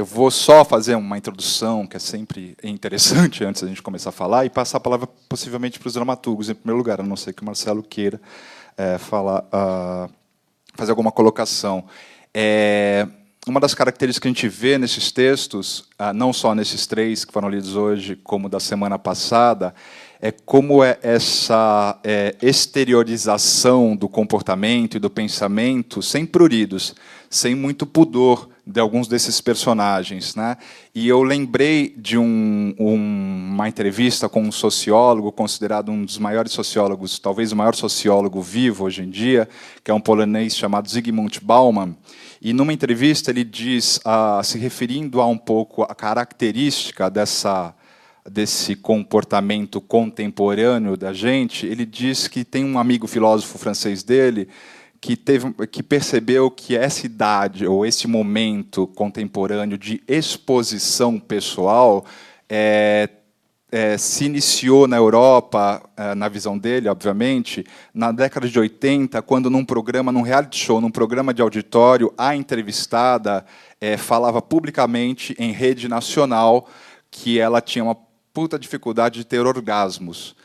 eu vou só fazer uma introdução, que é sempre interessante, antes da gente começar a falar, e passar a palavra, possivelmente, para os dramaturgos, em primeiro lugar, a não ser que o Marcelo queira fazer alguma colocação. Uma das características que a gente vê nesses textos, não só nesses 3 que foram lidos hoje, como da semana passada, é como essa exteriorização do comportamento e do pensamento sem pruridos, sem muito pudor de alguns desses personagens, né? E eu lembrei de uma entrevista com um sociólogo, considerado um dos maiores sociólogos, talvez o maior sociólogo vivo hoje em dia, que é um polonês chamado Zygmunt Bauman. E, numa entrevista, ele diz, se referindo a um pouco a característica desse comportamento contemporâneo da gente, ele diz que tem um amigo filósofo francês dele que percebeu que essa idade, ou esse momento contemporâneo de exposição pessoal, se iniciou na Europa, na visão dele, obviamente, na década de 80, quando num reality show, num programa de auditório, a entrevistada falava publicamente, em rede nacional, que ela tinha uma puta dificuldade de ter orgasmos.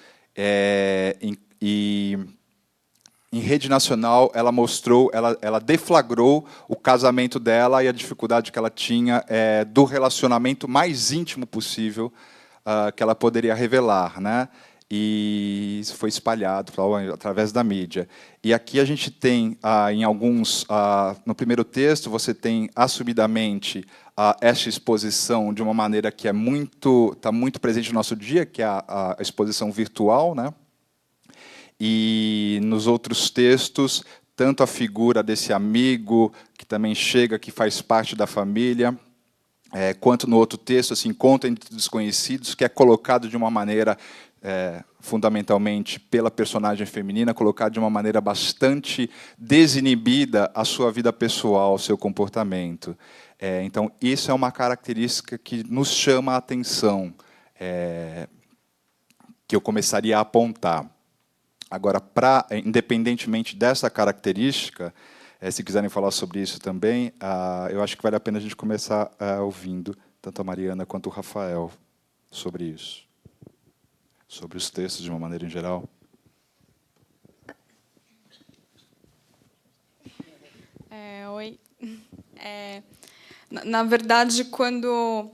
Em rede nacional, ela deflagrou o casamento dela e a dificuldade que ela tinha do relacionamento mais íntimo possível que ela poderia revelar, né? E isso foi espalhado através da mídia. E aqui a gente tem, em alguns, no primeiro texto, você tem assumidamente essa exposição de uma maneira que está muito presente no nosso dia, que é a exposição virtual, né? E nos outros textos, tanto a figura desse amigo que também chega, que faz parte da família, quanto no outro texto, assim, Encontro entre Desconhecidos, que é colocado de uma maneira, fundamentalmente pela personagem feminina, colocado de uma maneira bastante desinibida a sua vida pessoal, o seu comportamento. Então, isso é uma característica que nos chama a atenção, que eu começaria a apontar. Agora, independentemente dessa característica, se quiserem falar sobre isso também, eu acho que vale a pena a gente começar ouvindo tanto a Mariana quanto o Rafael sobre isso, sobre os textos de uma maneira em geral. Oi. Na verdade, quando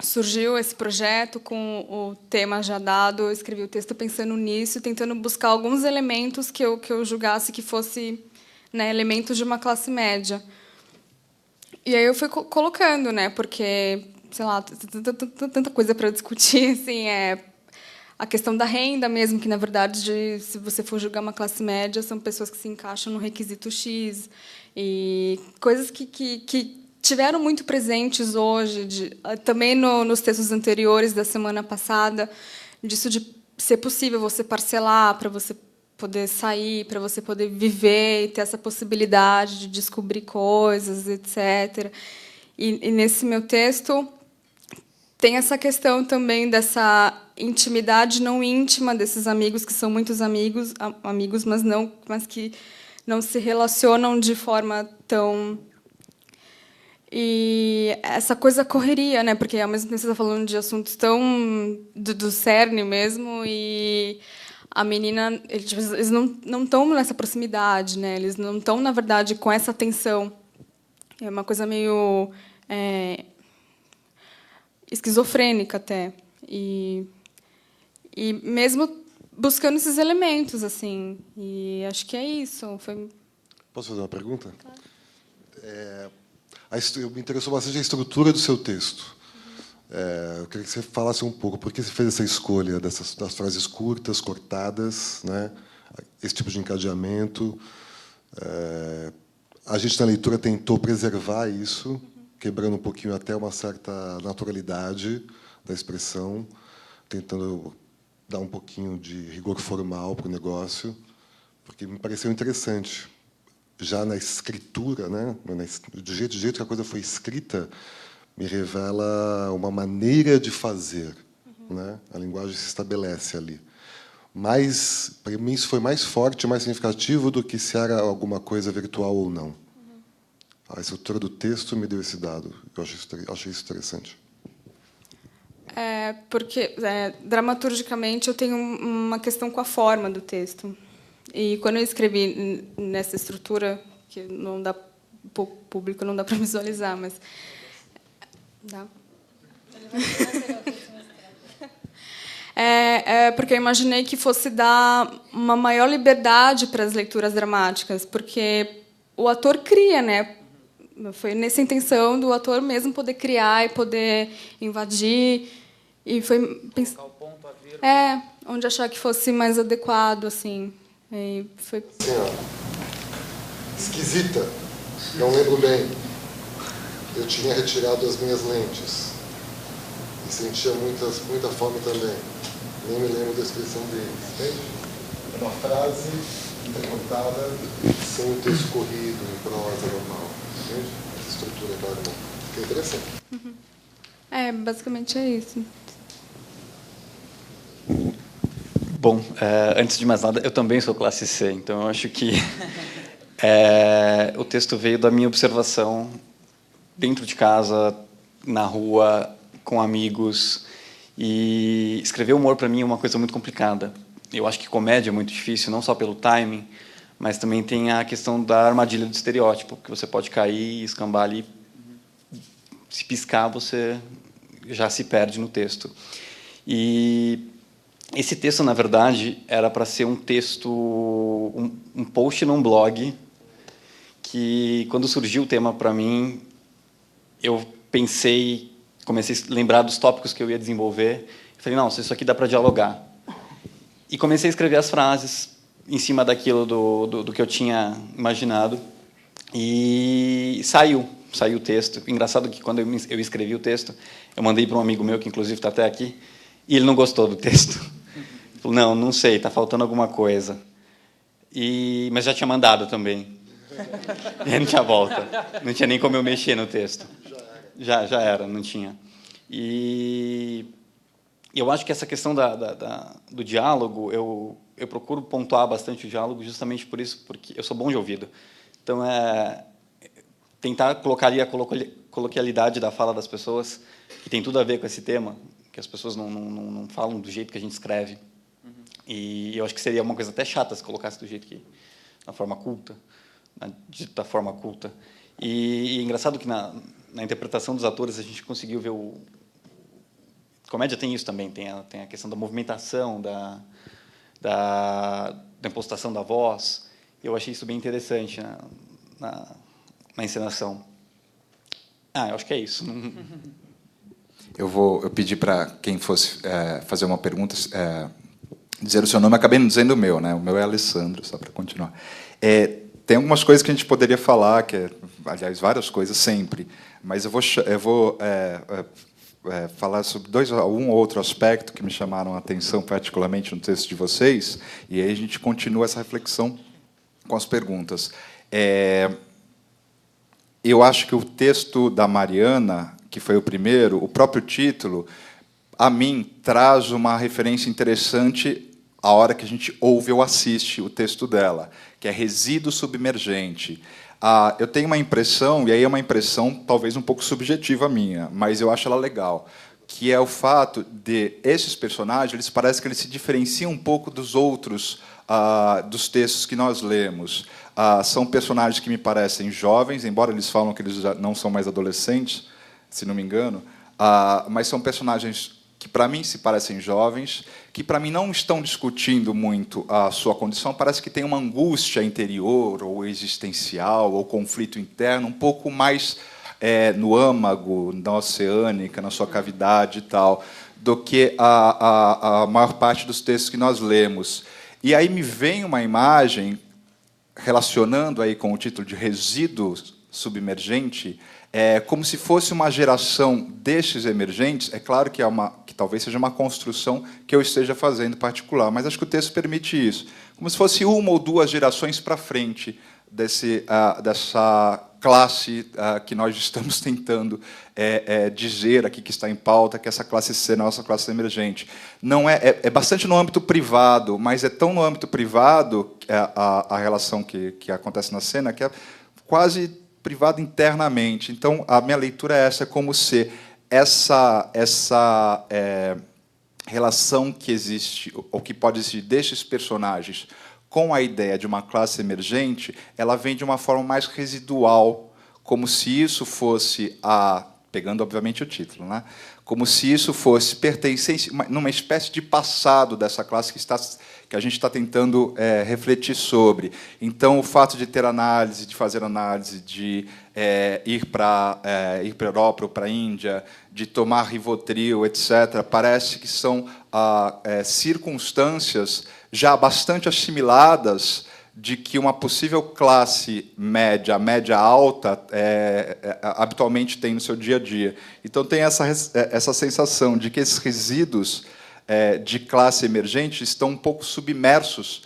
surgiu esse projeto com o tema já dado, eu escrevi o texto pensando nisso, tentando buscar alguns elementos que eu julgasse que fosse, né, elementos de uma classe média. E aí eu fui colocando, né, porque, sei lá, tanta coisa para discutir, assim, a questão da renda mesmo, que, na verdade, se você for julgar uma classe média, são pessoas que se encaixam no requisito X, e coisas que tiveram muito presentes hoje, também nos textos anteriores da semana passada, disso de ser possível você parcelar para você poder sair, para você poder viver e ter essa possibilidade de descobrir coisas, etc. E nesse meu texto tem essa questão também dessa intimidade não íntima desses amigos, que são muitos amigos, mas que não se relacionam de forma tão... E essa coisa correria, né? Porque, ao mesmo tempo, você está falando de assuntos tão do cerne mesmo, e a menina, eles não estão nessa proximidade, né? Eles não estão, na verdade, com essa atenção. É uma coisa meio esquizofrênica até. E mesmo buscando esses elementos, assim. E acho que é isso. Posso fazer uma pergunta? Claro. Me interessou bastante a estrutura do seu texto. Eu queria que você falasse um pouco por que você fez essa escolha das frases curtas, cortadas, né? Esse tipo de encadeamento. A gente, na leitura, tentou preservar isso, quebrando um pouquinho até uma certa naturalidade da expressão, tentando dar um pouquinho de rigor formal para o negócio, porque me pareceu interessante. Já na escritura, né, do jeito que a coisa foi escrita, me revela uma maneira de fazer, né? A linguagem se estabelece ali. Mas, para mim, isso foi mais forte, mais significativo do que se era alguma coisa virtual ou não. A estrutura do texto me deu esse dado. Eu achei isso interessante. Porque, dramaturgicamente, eu tenho uma questão com a forma do texto. E, quando eu escrevi nessa estrutura, que não dá, o público não dá para visualizar, mas... Dá? Porque eu imaginei que fosse dar uma maior liberdade para as leituras dramáticas, porque o ator cria, né? Foi nessa intenção do ator mesmo poder criar e poder invadir, e foi colocar o ponto, a vírgula. onde achar que fosse mais adequado, assim. E foi Assim, ó, esquisita, não lembro bem. Eu tinha retirado as minhas lentes e sentia muita fome também. Nem me lembro da expressão deles, entende? É uma frase intercontada sem o texto corrido, em prosa normal, entende? Essa estrutura é normal. Fica interessante. Basicamente é isso. Bom, antes de mais nada, eu também sou classe C, então eu acho que o texto veio da minha observação dentro de casa, na rua, com amigos. E escrever humor, para mim, é uma coisa muito complicada. Eu acho que comédia é muito difícil, não só pelo timing, mas também tem a questão da armadilha do estereótipo, que você pode cair e escambar ali. Se piscar, você já se perde no texto. E esse texto, na verdade, era para ser um texto, um post num blog, que, quando surgiu o tema para mim, eu comecei a lembrar dos tópicos que eu ia desenvolver. Falei, não, isso aqui dá para dialogar. E comecei a escrever as frases em cima daquilo do que eu tinha imaginado. E saiu o texto. Engraçado que, quando eu escrevi o texto, eu mandei para um amigo meu, que inclusive está até aqui, e ele não gostou do texto. Falou, não sei, está faltando alguma coisa. Mas já tinha mandado também. E aí não tinha volta. Não tinha nem como eu mexer no texto. Já era, não tinha. E eu acho que essa questão do diálogo, eu procuro pontuar bastante o diálogo justamente por isso, porque eu sou bom de ouvido. Então, tentar colocar ali a coloquialidade da fala das pessoas, que tem tudo a ver com esse tema, que as pessoas não falam do jeito que a gente escreve. Uhum. E eu acho que seria uma coisa até chata se colocasse do jeito que... na forma culta, da forma culta. E é engraçado que na interpretação dos atores a gente conseguiu ver comédia tem isso também, tem a questão da movimentação, da impostação da voz. Eu achei isso bem interessante na encenação. Eu acho que é isso. Eu pedi para quem fosse fazer uma pergunta dizer o seu nome, acabei não dizendo o meu, né? O meu é Alessandro, só para continuar. Tem algumas coisas que a gente poderia falar, aliás, várias coisas sempre, mas eu vou falar sobre um ou outro aspecto que me chamaram a atenção particularmente no texto de vocês, e aí a gente continua essa reflexão com as perguntas. Eu acho que o texto da Mariana, que foi o primeiro, o próprio título, a mim, traz uma referência interessante a hora que a gente ouve ou assiste o texto dela, que é resíduo submergente. Eu tenho uma impressão, e aí é uma impressão talvez um pouco subjetiva minha, mas eu acho ela legal, que é o fato de esses personagens, eles parecem que eles se diferenciam um pouco dos outros, dos textos que nós lemos. São personagens que me parecem jovens, embora eles falam que eles já não são mais adolescentes, se não me engano, mas são personagens que, para mim, se parecem jovens, que, para mim, não estão discutindo muito a sua condição, parece que tem uma angústia interior, ou existencial, ou conflito interno, um pouco mais no âmago, na oceânica, na sua cavidade e tal, do que a maior parte dos textos que nós lemos. E aí me vem uma imagem, relacionando aí com o título de resíduo submergente, como se fosse uma geração destes emergentes. É claro que talvez seja uma construção que eu esteja fazendo particular, mas acho que o texto permite isso. Como se fosse uma ou duas gerações para frente dessa classe que nós estamos tentando dizer aqui, que está em pauta, que essa classe C, nossa classe emergente. Não é bastante no âmbito privado, mas é tão no âmbito privado a relação que acontece na cena, que é quase privado internamente. Então, a minha leitura é essa, como se essa relação que existe, ou que pode existir destes personagens com a ideia de uma classe emergente, ela vem de uma forma mais residual, como se isso fosse pegando, obviamente, o título, né? Como se isso fosse pertencente numa espécie de passado dessa classe que a gente está tentando refletir sobre. Então, o fato de ter análise, de fazer análise, de ir para a Europa ou para a Índia, de tomar Rivotril, etc., parece que são circunstâncias já bastante assimiladas de que uma possível classe média alta, habitualmente tem no seu dia a dia. Então, tem essa sensação de que esses resíduos de classe emergente estão um pouco submersos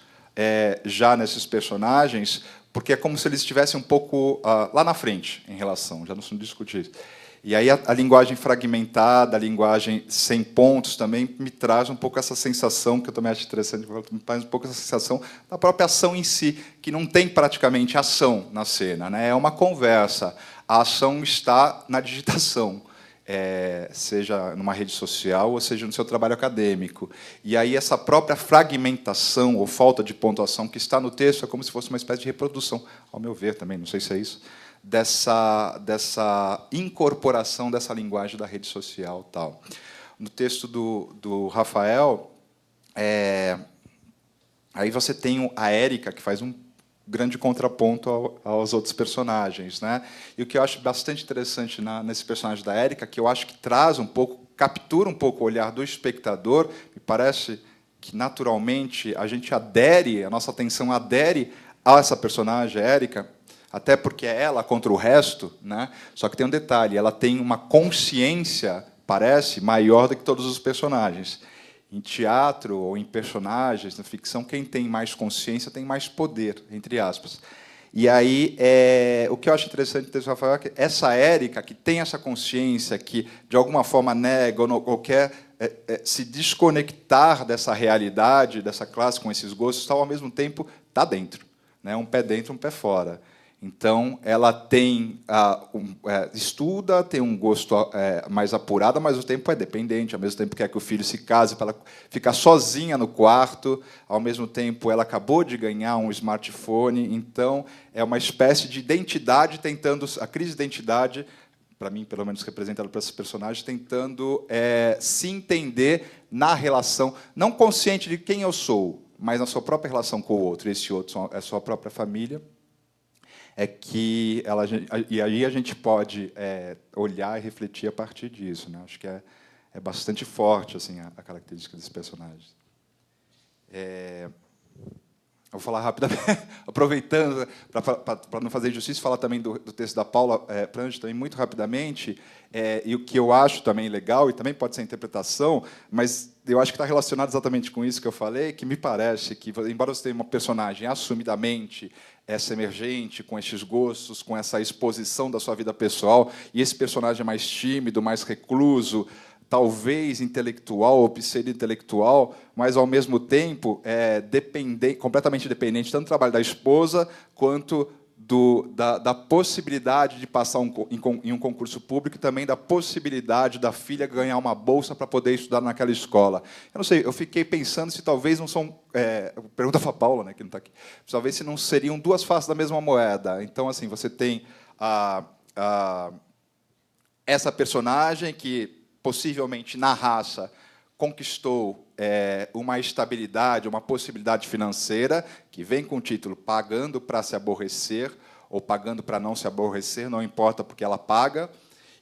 já nesses personagens, porque é como se eles estivessem um pouco lá na frente em relação, já não se discute isso. E aí a linguagem fragmentada, a linguagem sem pontos também me traz um pouco essa sensação, que eu também acho interessante, me traz um pouco essa sensação da própria ação em si, que não tem praticamente ação na cena, né? É uma conversa. A ação está na digitação, seja numa rede social ou seja no seu trabalho acadêmico. E aí essa própria fragmentação ou falta de pontuação que está no texto é como se fosse uma espécie de reprodução, ao meu ver também, não sei se é isso, dessa incorporação dessa linguagem da rede social. Tal. No texto do Rafael, aí você tem a Érica, que faz um grande contraponto aos outros personagens, né? E o que eu acho bastante interessante nesse personagem da Érica, que eu acho que traz um pouco, captura um pouco o olhar do espectador, me parece que, naturalmente, a nossa atenção adere a essa personagem, a Érica, até porque é ela contra o resto, né? Só que tem um detalhe, ela tem uma consciência, parece, maior do que todos os personagens. Em teatro ou em personagens, na ficção, quem tem mais consciência tem mais poder, entre aspas. E aí, o que eu acho interessante do Rafael é que essa Érica, que tem essa consciência, que de alguma forma nega ou quer se desconectar dessa realidade, dessa classe com esses gostos, tal, ao mesmo tempo está dentro, né? Um pé dentro, um pé fora. Então, ela tem estuda, tem um gosto mais apurado, mas ao mesmo tempo é dependente, ao mesmo tempo quer que o filho se case para ela ficar sozinha no quarto, ao mesmo tempo ela acabou de ganhar um smartphone, então é uma espécie de identidade tentando, a crise de identidade, para mim, pelo menos representada por esses personagens, tentando se entender na relação, não consciente de quem eu sou, mas na sua própria relação com o outro, esse outro é a sua própria família, e aí a gente pode olhar e refletir a partir disso, né? Acho que é bastante forte assim a característica desses personagens. Eu vou falar rapidamente, aproveitando para não fazer injustiça, falar também do texto da Paula Prange também muito rapidamente, e o que eu acho também legal, e também pode ser interpretação, mas eu acho que está relacionado exatamente com isso que eu falei, que me parece que, embora você tenha uma personagem assumidamente essa emergente, com esses gostos, com essa exposição da sua vida pessoal, e esse personagem mais tímido, mais recluso, talvez intelectual ou pseudo-intelectual, mas, ao mesmo tempo, completamente dependente tanto do trabalho da esposa quanto da possibilidade de passar em um concurso público e também da possibilidade da filha ganhar uma bolsa para poder estudar naquela escola. Eu não sei, eu fiquei pensando se talvez não são... pergunta para a Paula, né, que não está aqui. Talvez se não seriam duas faces da mesma moeda. Então, assim, você tem essa personagem que, possivelmente, na raça, conquistou uma estabilidade, uma possibilidade financeira, que vem com o título Pagando para se aborrecer, ou Pagando para não se aborrecer, não importa porque ela paga.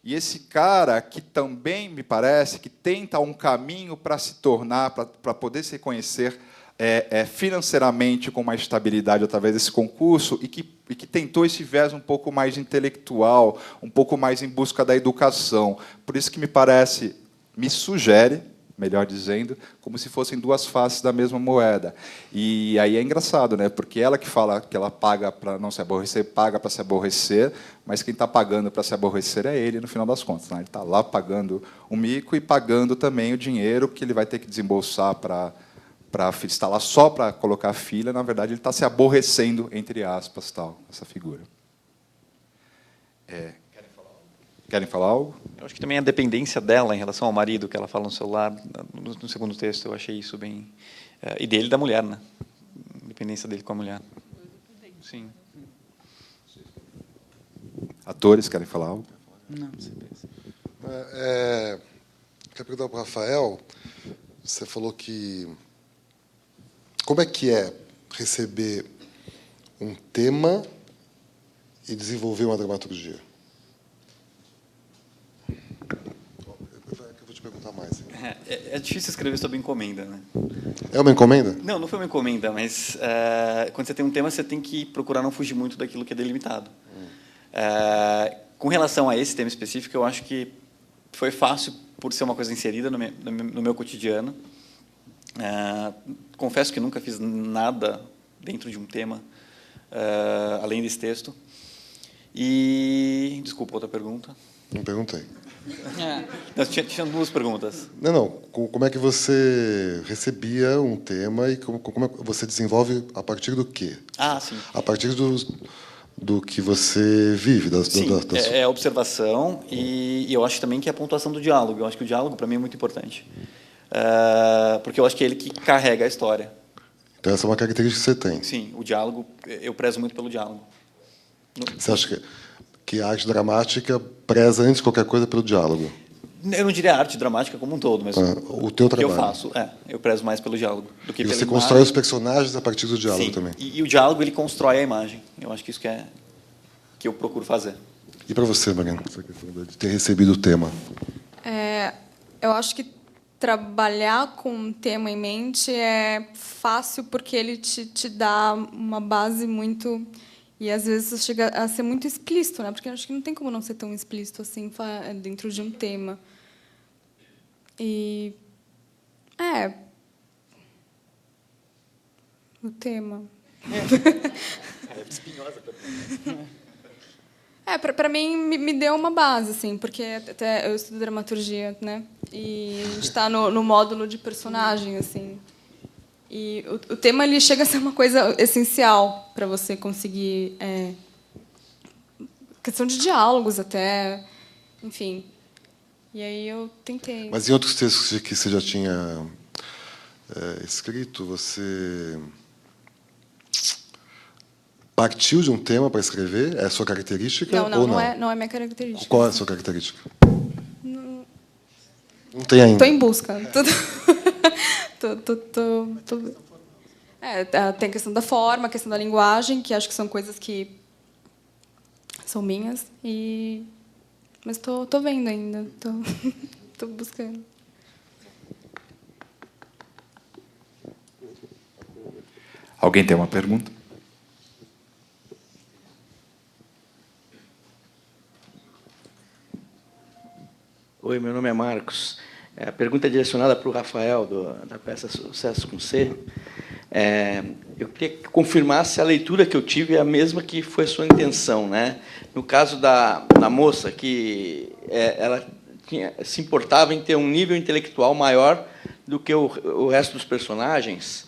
E esse cara que também, me parece, que tenta um caminho para se tornar, para poder se reconhecer financeiramente com uma estabilidade através desse concurso, e que tentou esse viés um pouco mais intelectual, um pouco mais em busca da educação. Por isso que me sugere, melhor dizendo, como se fossem duas faces da mesma moeda. E aí é engraçado, né? Porque ela que fala que ela paga para não se aborrecer, paga para se aborrecer, mas quem está pagando para se aborrecer é ele, no final das contas, né? Ele está lá pagando o mico e pagando também o dinheiro que ele vai ter que desembolsar para estar lá só para colocar a filha. Na verdade, ele está se aborrecendo, entre aspas, tal, essa figura. Querem falar algo? Eu acho que também a dependência dela em relação ao marido, que ela fala no celular, no segundo texto, eu achei isso bem... E dele e da mulher, né? A dependência dele com a mulher. Sim. Atores querem falar algo? Não, você pensa. Quero perguntar para o Rafael, você falou que... Como é que é receber um tema e desenvolver uma dramaturgia? Eu vou te perguntar mais. É difícil escrever sob encomenda, né? É uma encomenda? Não foi uma encomenda, mas quando você tem um tema, você tem que procurar não fugir muito daquilo que é delimitado. Com relação a esse tema específico, eu acho que foi fácil por ser uma coisa inserida no meu cotidiano. Confesso que nunca fiz nada dentro de um tema, além desse texto. E... Desculpa, outra pergunta. Não perguntei. Não, tinha duas perguntas. Não. Como é que você recebia um tema e como é que você desenvolve a partir do quê? Sim. A partir do que você vive. Sim, é observação e eu acho também que é a pontuação do diálogo. Eu acho que o diálogo, para mim, é muito importante. Porque eu acho que é ele que carrega a história. Então, essa é uma característica que você tem. Sim, o diálogo, eu prezo muito pelo diálogo. Você acha que a arte dramática preza, antes de qualquer coisa, pelo diálogo? Eu não diria arte dramática como um todo, mas o teu que eu trabalho. faço, eu prezo mais pelo diálogo do que E pela você imagem. constrói os personagens a partir do diálogo. Sim, também. E o diálogo, ele constrói a imagem. Eu acho que isso que eu procuro fazer. E para você, Mariana, essa questão de ter recebido o tema? Eu acho que trabalhar com um tema em mente é fácil porque ele te dá uma base muito... E, às vezes, chega a ser muito explícito, né? Porque eu acho que não tem como não ser tão explícito assim dentro de um tema. E... o tema. É espinhosa para mim, me deu uma base, assim, porque até eu estudo dramaturgia, né? E a gente está no módulo de personagem, assim. E o tema ele chega a ser uma coisa essencial para você conseguir... questão de diálogos até, enfim. E aí eu tentei. Mas em outros textos que você já tinha escrito, você partiu de um tema para escrever? É a sua característica ou não? Não é minha característica. Qual é a sua característica? Não tem ainda. Estou em busca. Tem a questão da forma, a questão da linguagem, que acho que são coisas que são minhas. Mas estou vendo ainda. Estou buscando. Alguém tem uma pergunta? Oi, meu nome é Marcos. A pergunta é direcionada para o Rafael, da peça Sucesso com C. Eu queria que confirmasse a leitura que eu tive é a mesma que foi a sua intenção, né? No caso da moça, que ela se importava em ter um nível intelectual maior do que o resto dos personagens.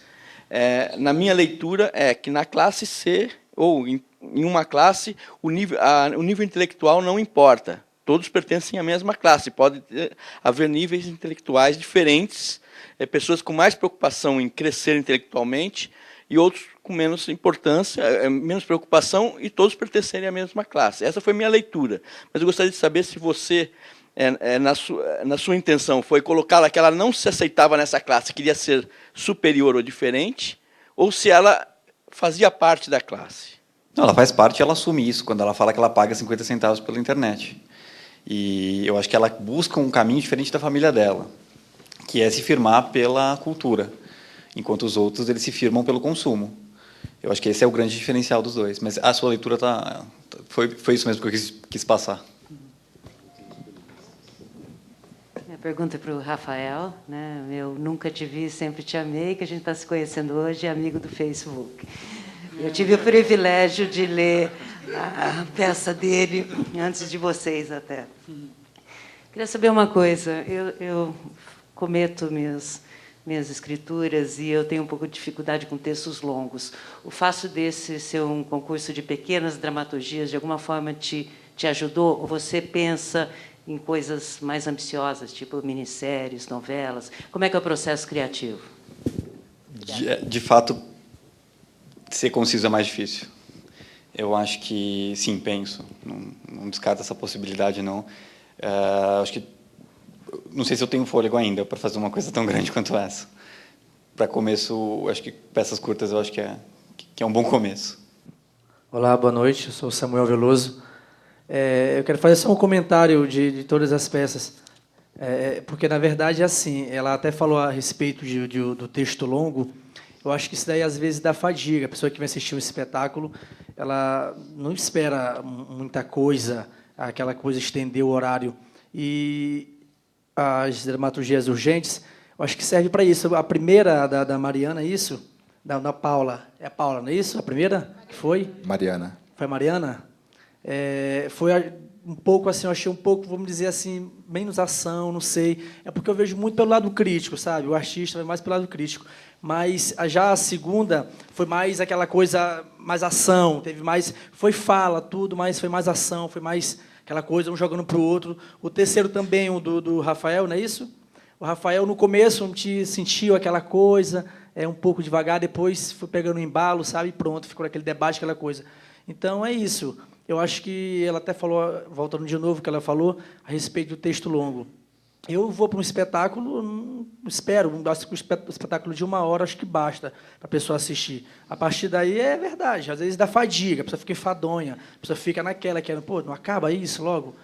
Na minha leitura, é que na classe C, ou em uma classe, o nível intelectual não importa. Todos pertencem à mesma classe. Pode haver níveis intelectuais diferentes, pessoas com mais preocupação em crescer intelectualmente e outros com menos importância, menos preocupação, e todos pertencerem à mesma classe. Essa foi a minha leitura. Mas eu gostaria de saber se você, na sua intenção, foi colocá-la que ela não se aceitava nessa classe, queria ser superior ou diferente, ou se ela fazia parte da classe. Não, ela faz parte e ela assume isso quando ela fala que ela paga 50 centavos pela internet. E eu acho que ela busca um caminho diferente da família dela, que é se firmar pela cultura, enquanto os outros eles se firmam pelo consumo. Eu acho que esse é o grande diferencial dos dois. Mas a sua leitura foi isso mesmo que eu quis passar. Minha pergunta é para o Rafael, né? Eu nunca te vi, sempre te amei, que a gente está se conhecendo hoje, é amigo do Facebook. Eu tive o privilégio de ler a peça dele antes de vocês até. Queria saber uma coisa. Eu cometo minhas escrituras e eu tenho um pouco de dificuldade com textos longos. O fato desse ser um concurso de pequenas dramaturgias, de alguma forma te te ajudou? Ou você pensa em coisas mais ambiciosas, tipo minisséries, novelas? Como é que é o processo criativo? De fato, ser conciso é mais difícil. Eu acho que, sim, penso. Não descarto essa possibilidade, não. Acho que... Não sei se eu tenho fôlego ainda para fazer uma coisa tão grande quanto essa. Para começo, acho que peças curtas eu acho que é um bom começo. Olá, boa noite. Eu sou Samuel Veloso. Eu quero fazer só um comentário de todas as peças, porque, na verdade, é assim, ela até falou a respeito do texto longo. Eu acho que isso daí, às vezes, dá fadiga. A pessoa que vai assistir um espetáculo, ela não espera muita coisa, aquela coisa estender o horário. E as dramaturgias urgentes, eu acho que serve para isso. A primeira da Mariana, é isso? Da Paula. É a Paula, não é isso? A primeira que foi? Mariana. Foi a Mariana? Foi um pouco assim, eu achei um pouco, vamos dizer assim, menos ação, não sei. É porque eu vejo muito pelo lado crítico, sabe? O artista vai mais pelo lado crítico. Mas já a segunda foi mais aquela coisa, mais ação, teve mais, foi fala, tudo, mas foi mais ação, foi mais aquela coisa, um jogando para o outro. O terceiro também, o do Rafael, não é isso? O Rafael, no começo, sentiu aquela coisa, um pouco devagar, depois foi pegando o embalo, sabe? E pronto, ficou aquele debate, aquela coisa. Então, é isso. Eu acho que ela até falou, voltando de novo, que ela falou a respeito do texto longo. Eu vou para um espetáculo, não espero, acho que o espetáculo de 1 hora acho que basta para a pessoa assistir. A partir daí é verdade, às vezes dá fadiga, a pessoa fica enfadonha, a pessoa fica naquela, querendo, pô, não acaba isso logo?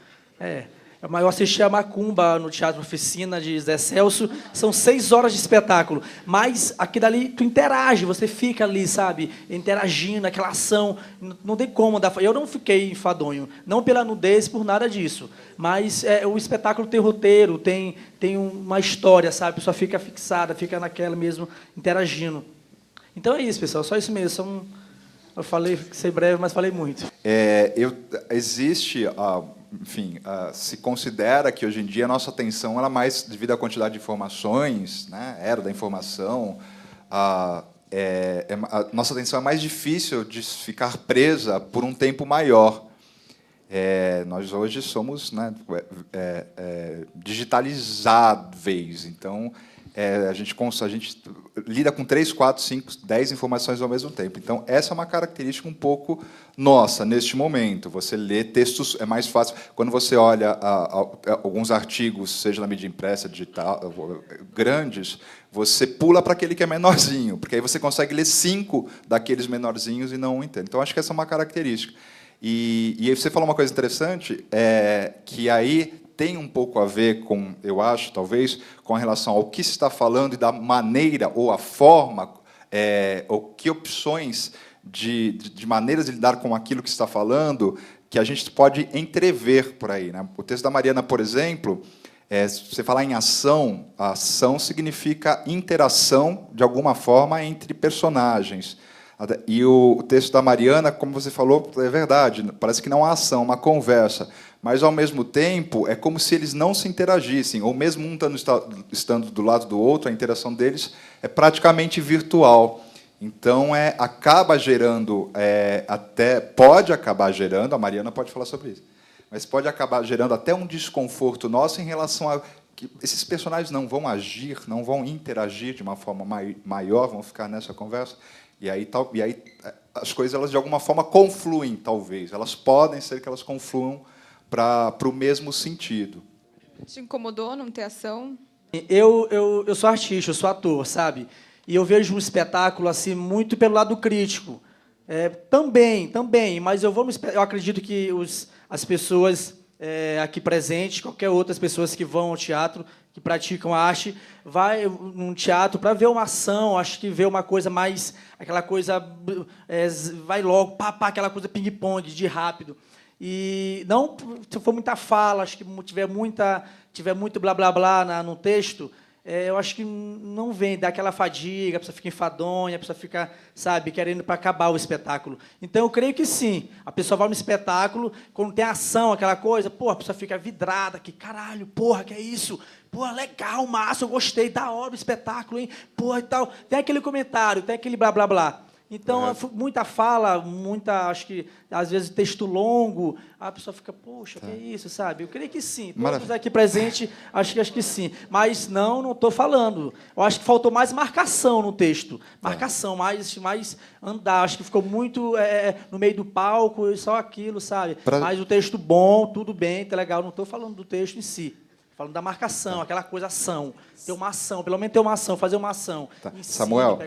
Mas eu assisti a Macumba no Teatro Oficina de Zé Celso, são 6 horas de espetáculo, mas aqui dali tu interage, você fica ali, sabe, interagindo, aquela ação, não tem como dar. Eu não fiquei enfadonho, não pela nudez, por nada disso, mas o espetáculo tem roteiro, tem uma história, sabe, a pessoa fica fixada, fica naquela mesmo, interagindo. Então é isso, pessoal, só isso mesmo. Eu falei, sei breve, mas falei muito. Existe... enfim, se considera que, hoje em dia, a nossa atenção ela mais, devido à quantidade de informações, né, era da informação, a nossa atenção é mais difícil de ficar presa por um tempo maior. Nós, hoje, somos, né, digitalizáveis, então... a gente lida com 3, 4, 5, 10 informações ao mesmo tempo. Então, essa é uma característica um pouco nossa, neste momento. Você lê textos, é mais fácil. Quando você olha alguns artigos, seja na mídia impressa, digital, grandes, você pula para aquele que é menorzinho, porque aí você consegue ler 5 daqueles menorzinhos e não um inteiro. Então, acho que essa é uma característica. E aí você falou uma coisa interessante, que aí... tem um pouco a ver com, eu acho, talvez, com a relação ao que se está falando e da maneira ou a forma, ou que opções de maneiras de lidar com aquilo que se está falando, que a gente pode entrever por aí, né? O texto da Mariana, por exemplo, se você falar em ação, a ação significa interação, de alguma forma, entre personagens. E o texto da Mariana, como você falou, é verdade, parece que não há ação, uma conversa, mas, ao mesmo tempo, é como se eles não se interagissem, ou mesmo um estando do lado do outro, a interação deles é praticamente virtual. Então, acaba gerando, pode acabar gerando, a Mariana pode falar sobre isso, mas pode acabar gerando até um desconforto nosso em relação a que esses personagens não vão agir, não vão interagir de uma forma maior, vão ficar nessa conversa. E aí as coisas, elas, de alguma forma, confluem, talvez. Elas podem ser que elas confluam para o mesmo sentido. Te incomodou não ter ação? Eu sou artista, eu sou ator, sabe? E eu vejo um espetáculo assim muito pelo lado crítico. Também, mas eu acredito que as pessoas aqui presentes, qualquer outras pessoas que vão ao teatro, que praticam a arte, vai num teatro para ver uma ação, acho que ver uma coisa mais, aquela coisa, vai logo, aquela coisa ping-pong, de rápido. E não, se for muita fala, acho que tiver muito blá blá blá no texto, eu acho que não vem, dá aquela fadiga, a pessoa fica enfadonha, a pessoa fica, sabe, querendo para acabar o espetáculo. Então, eu creio que sim. A pessoa vai no espetáculo, quando tem ação, aquela coisa, a pessoa fica vidrada, que caralho, que é isso? Legal, massa, eu gostei, da hora o espetáculo, hein? E tal. Tem aquele comentário, tem aquele blá blá blá. Então, muita fala, acho que, às vezes, texto longo, a pessoa fica, poxa, que é isso, sabe? Eu creio que sim. Todos aqui presentes, acho que sim. Mas não estou falando. Eu acho que faltou mais marcação no texto. Marcação, mais andar. Acho que ficou muito no meio do palco, e só aquilo, sabe? Mas o texto bom, tudo bem, tá legal. Não estou falando do texto em si. Falando da marcação, aquela coisa, ação. Ter uma ação, pelo menos ter uma ação, fazer uma ação. Samuel,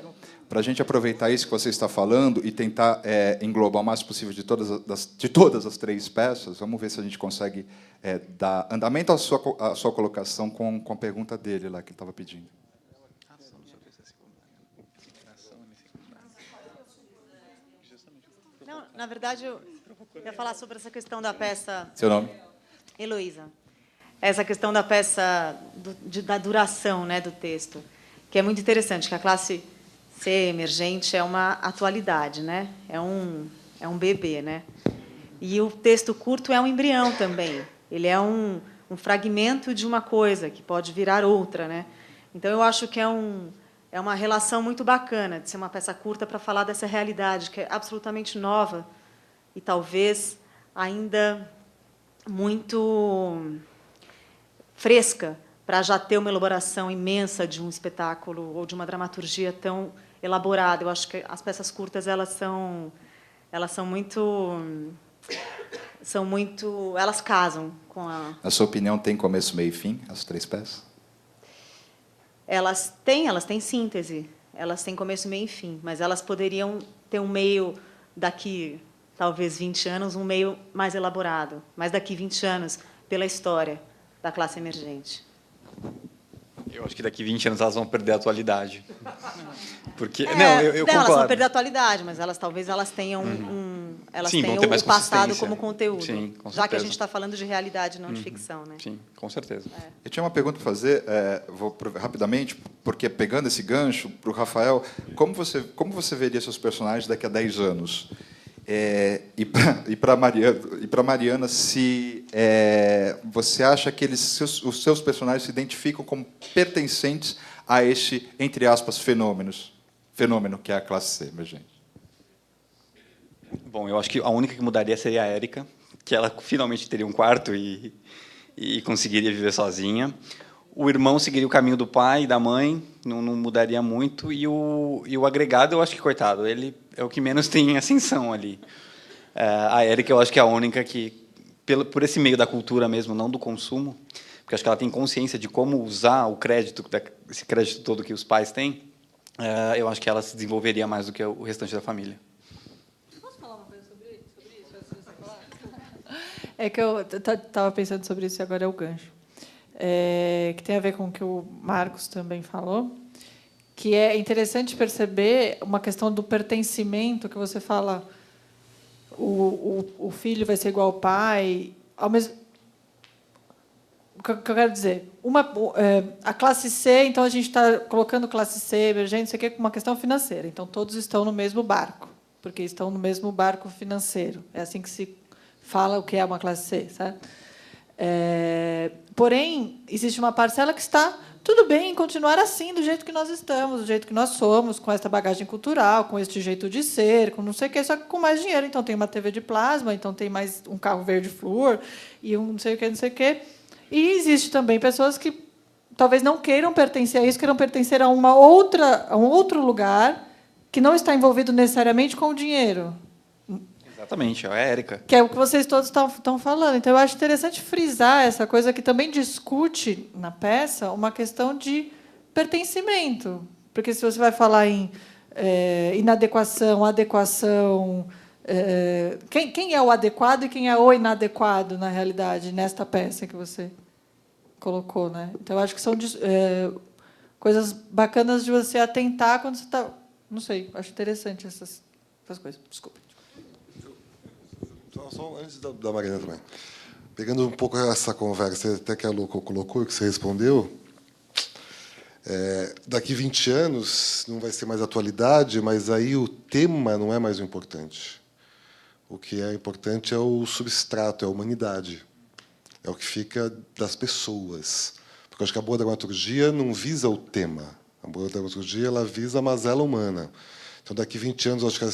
para a gente aproveitar isso que você está falando e tentar englobar o mais possível de todas as 3 peças, vamos ver se a gente consegue dar andamento à sua colocação com a pergunta dele lá, que ele estava pedindo. Não, na verdade, eu ia falar sobre essa questão da peça... Seu nome? Heloísa. Essa questão da peça, da duração, né, do texto, que é muito interessante, que a classe C emergente é uma atualidade, né? É um bebê, né? E o texto curto é um embrião também. Ele é um fragmento de uma coisa que pode virar outra, né? Então, eu acho que é uma relação muito bacana de ser uma peça curta para falar dessa realidade, que é absolutamente nova e talvez ainda muito fresca para já ter uma elaboração imensa de um espetáculo ou de uma dramaturgia tão elaborada. Eu acho que as peças curtas elas são muito, elas casam com a... Na sua opinião, tem começo, meio e fim, as 3 peças? Elas têm síntese, elas têm começo, meio e fim, mas elas poderiam ter um meio daqui, talvez 20 anos, um meio mais elaborado, mas daqui 20 anos, pela história da classe emergente. Eu acho que daqui 20 anos elas vão perder a atualidade. Porque eu concordo. Elas vão perder a atualidade, mas talvez elas tenham o passado como conteúdo. Sim, com já certeza. que a gente está falando de realidade, não de ficção, né? Sim, com certeza. Eu tinha uma pergunta para fazer, vou rapidamente, porque pegando esse gancho para o Rafael, como você veria seus personagens daqui a 10 anos? E para Mariana, se você acha que os seus personagens se identificam como pertencentes a este, entre aspas, fenômeno que é a classe C emergente? Bom, eu acho que a única que mudaria seria a Érica, que ela finalmente teria um quarto e conseguiria viver sozinha. O irmão seguiria o caminho do pai e da mãe, não mudaria muito. E o agregado, eu acho que, coitado, ele é o que menos tem ascensão ali. A Érica, eu acho que é a única que, por esse meio da cultura mesmo, não do consumo, porque acho que ela tem consciência de como usar o crédito, esse crédito todo que os pais têm, eu acho que ela se desenvolveria mais do que o restante da família. Posso falar uma coisa sobre isso? Antes de você falar? É que eu estava pensando sobre isso e agora é o gancho. Que tem a ver com o que o Marcos também falou, que é interessante perceber uma questão do pertencimento, que você fala, o filho vai ser igual ao pai, ao mesmo... O que eu quero dizer? A classe C, então a gente está colocando classe C, emergente, isso aqui é uma questão financeira, então todos estão no mesmo barco, porque estão no mesmo barco financeiro. É assim que se fala o que é uma classe C, sabe? Porém, existe uma parcela que está tudo bem em continuar assim, do jeito que nós estamos, do jeito que nós somos, com essa bagagem cultural, com este jeito de ser, com não sei o quê, só que com mais dinheiro. Então, tem uma TV de plasma, então tem mais um carro verde flúor, e um não sei o quê, não sei o quê. E existe também pessoas que talvez não queiram pertencer a isso, queiram pertencer a um outro lugar que não está envolvido necessariamente com o dinheiro. Exatamente, é a Érica. Que é o que vocês todos estão falando. Então, eu acho interessante frisar essa coisa que também discute na peça uma questão de pertencimento. Porque, se você vai falar em inadequação, adequação... quem é o adequado e quem é o inadequado, na realidade, nesta peça que você colocou, né? Então, eu acho que são coisas bacanas de você atentar quando você está... Não sei, acho interessante essas coisas. Desculpa. Só antes da Mariana também. Pegando um pouco essa conversa, até que a Lu colocou, que você respondeu, daqui 20 anos não vai ser mais atualidade, mas aí o tema não é mais o importante. O que é importante é o substrato, é a humanidade. É o que fica das pessoas. Porque eu acho que a boa dramaturgia não visa o tema. A boa dramaturgia ela visa a mazela humana. Então, daqui 20 anos, acho que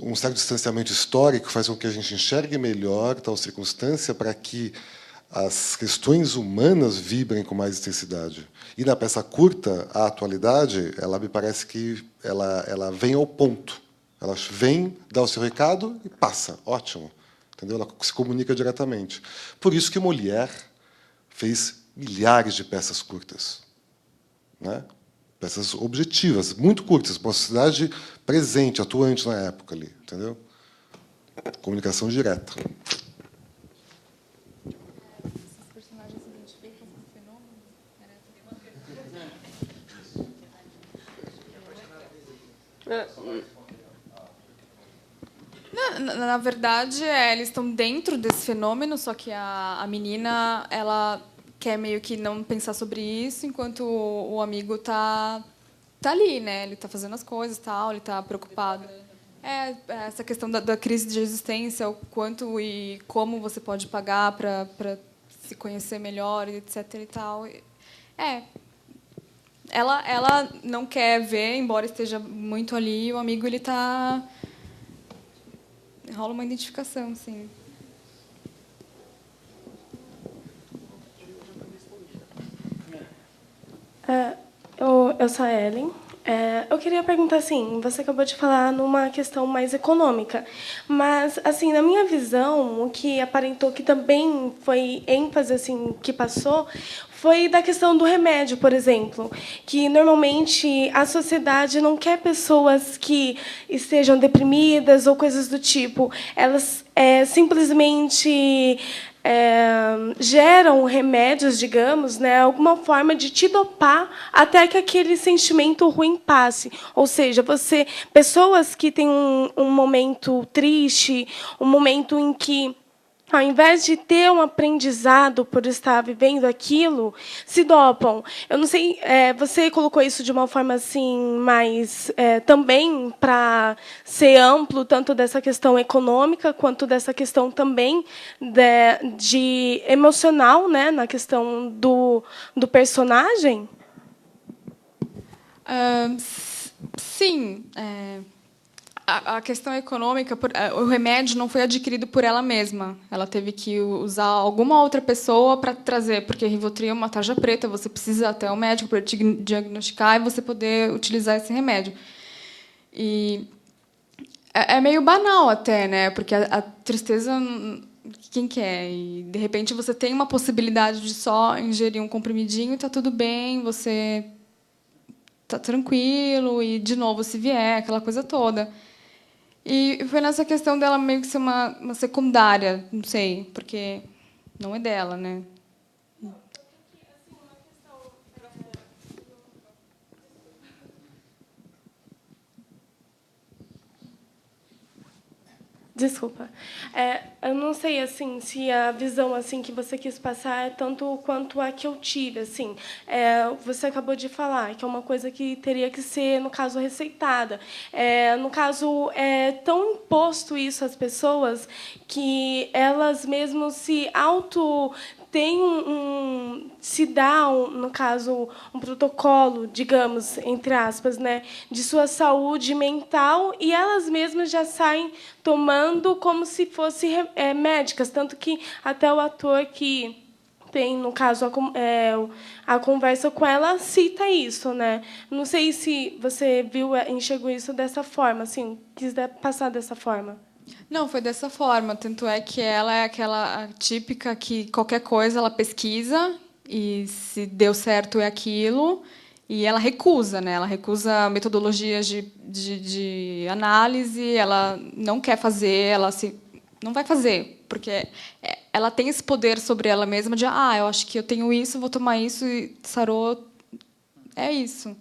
um certo distanciamento histórico faz com que a gente enxergue melhor tal circunstância para que as questões humanas vibrem com mais intensidade. E na peça curta, a atualidade, ela me parece que ela vem ao ponto. Ela vem, dá o seu recado e passa. Ótimo. Entendeu? Ela se comunica diretamente. Por isso que Molière fez milhares de peças curtas, né? Peças objetivas, muito curtas, uma sociedade presente, atuante na época ali, entendeu? Comunicação direta. Esses personagens se identificam com o fenômeno? Na verdade, eles estão dentro desse fenômeno, só que a menina, ela quer meio que não pensar sobre isso, enquanto o amigo tá ali, né? Ele tá fazendo as coisas, tal, ele tá preocupado. Essa questão da crise de existência, o quanto e como você pode pagar para se conhecer melhor, etc. e tal. Ela não quer ver, embora esteja muito ali, o amigo ele tá... Rola uma identificação, sim. Eu sou a Ellen. Eu queria perguntar assim, você acabou de falar numa questão mais econômica, mas assim, na minha visão, o que aparentou que também foi ênfase assim que passou foi da questão do remédio, por exemplo, que normalmente a sociedade não quer pessoas que estejam deprimidas ou coisas do tipo. Elas simplesmente geram remédios, digamos, né, alguma forma de te dopar até que aquele sentimento ruim passe. Ou seja, pessoas que têm um momento triste, um momento em que, ao invés de ter um aprendizado por estar vivendo aquilo, se dopam. Eu não sei, você colocou isso de uma forma assim, mais também para ser amplo, tanto dessa questão econômica quanto dessa questão também de emocional, né, na questão do personagem? Sim. A questão econômica, o remédio não foi adquirido por ela mesma. Ela teve que usar alguma outra pessoa para trazer, porque Rivotril é uma tarja preta, você precisa até o médico para te diagnosticar e você poder utilizar esse remédio. E é meio banal até, né? Porque a tristeza, quem quer? E de repente você tem uma possibilidade de só ingerir um comprimidinho e está tudo bem, você está tranquilo e de novo se vier, aquela coisa toda. E foi nessa questão dela meio que ser uma secundária, não sei, porque não é dela, né? Desculpa. Eu não sei assim se a visão assim que você quis passar é tanto quanto a que eu tive. Assim, você acabou de falar que é uma coisa que teria que ser, no caso, receitada. No caso, é tão imposto isso às pessoas que elas mesmo se se dá, no caso, um protocolo, digamos, entre aspas, né, de sua saúde mental, e elas mesmas já saem tomando como se fossem médicas, tanto que até o ator que tem, no caso, a conversa com ela cita isso, né? Não sei se você enxergou isso dessa forma, assim, quis passar dessa forma. Não, foi dessa forma. Tanto é que ela é aquela típica que qualquer coisa ela pesquisa e se deu certo é aquilo, e ela recusa, né? Ela recusa metodologias de análise, ela não quer fazer, não vai fazer, porque ela tem esse poder sobre ela mesma de eu acho que eu tenho isso, vou tomar isso e sarou. É isso.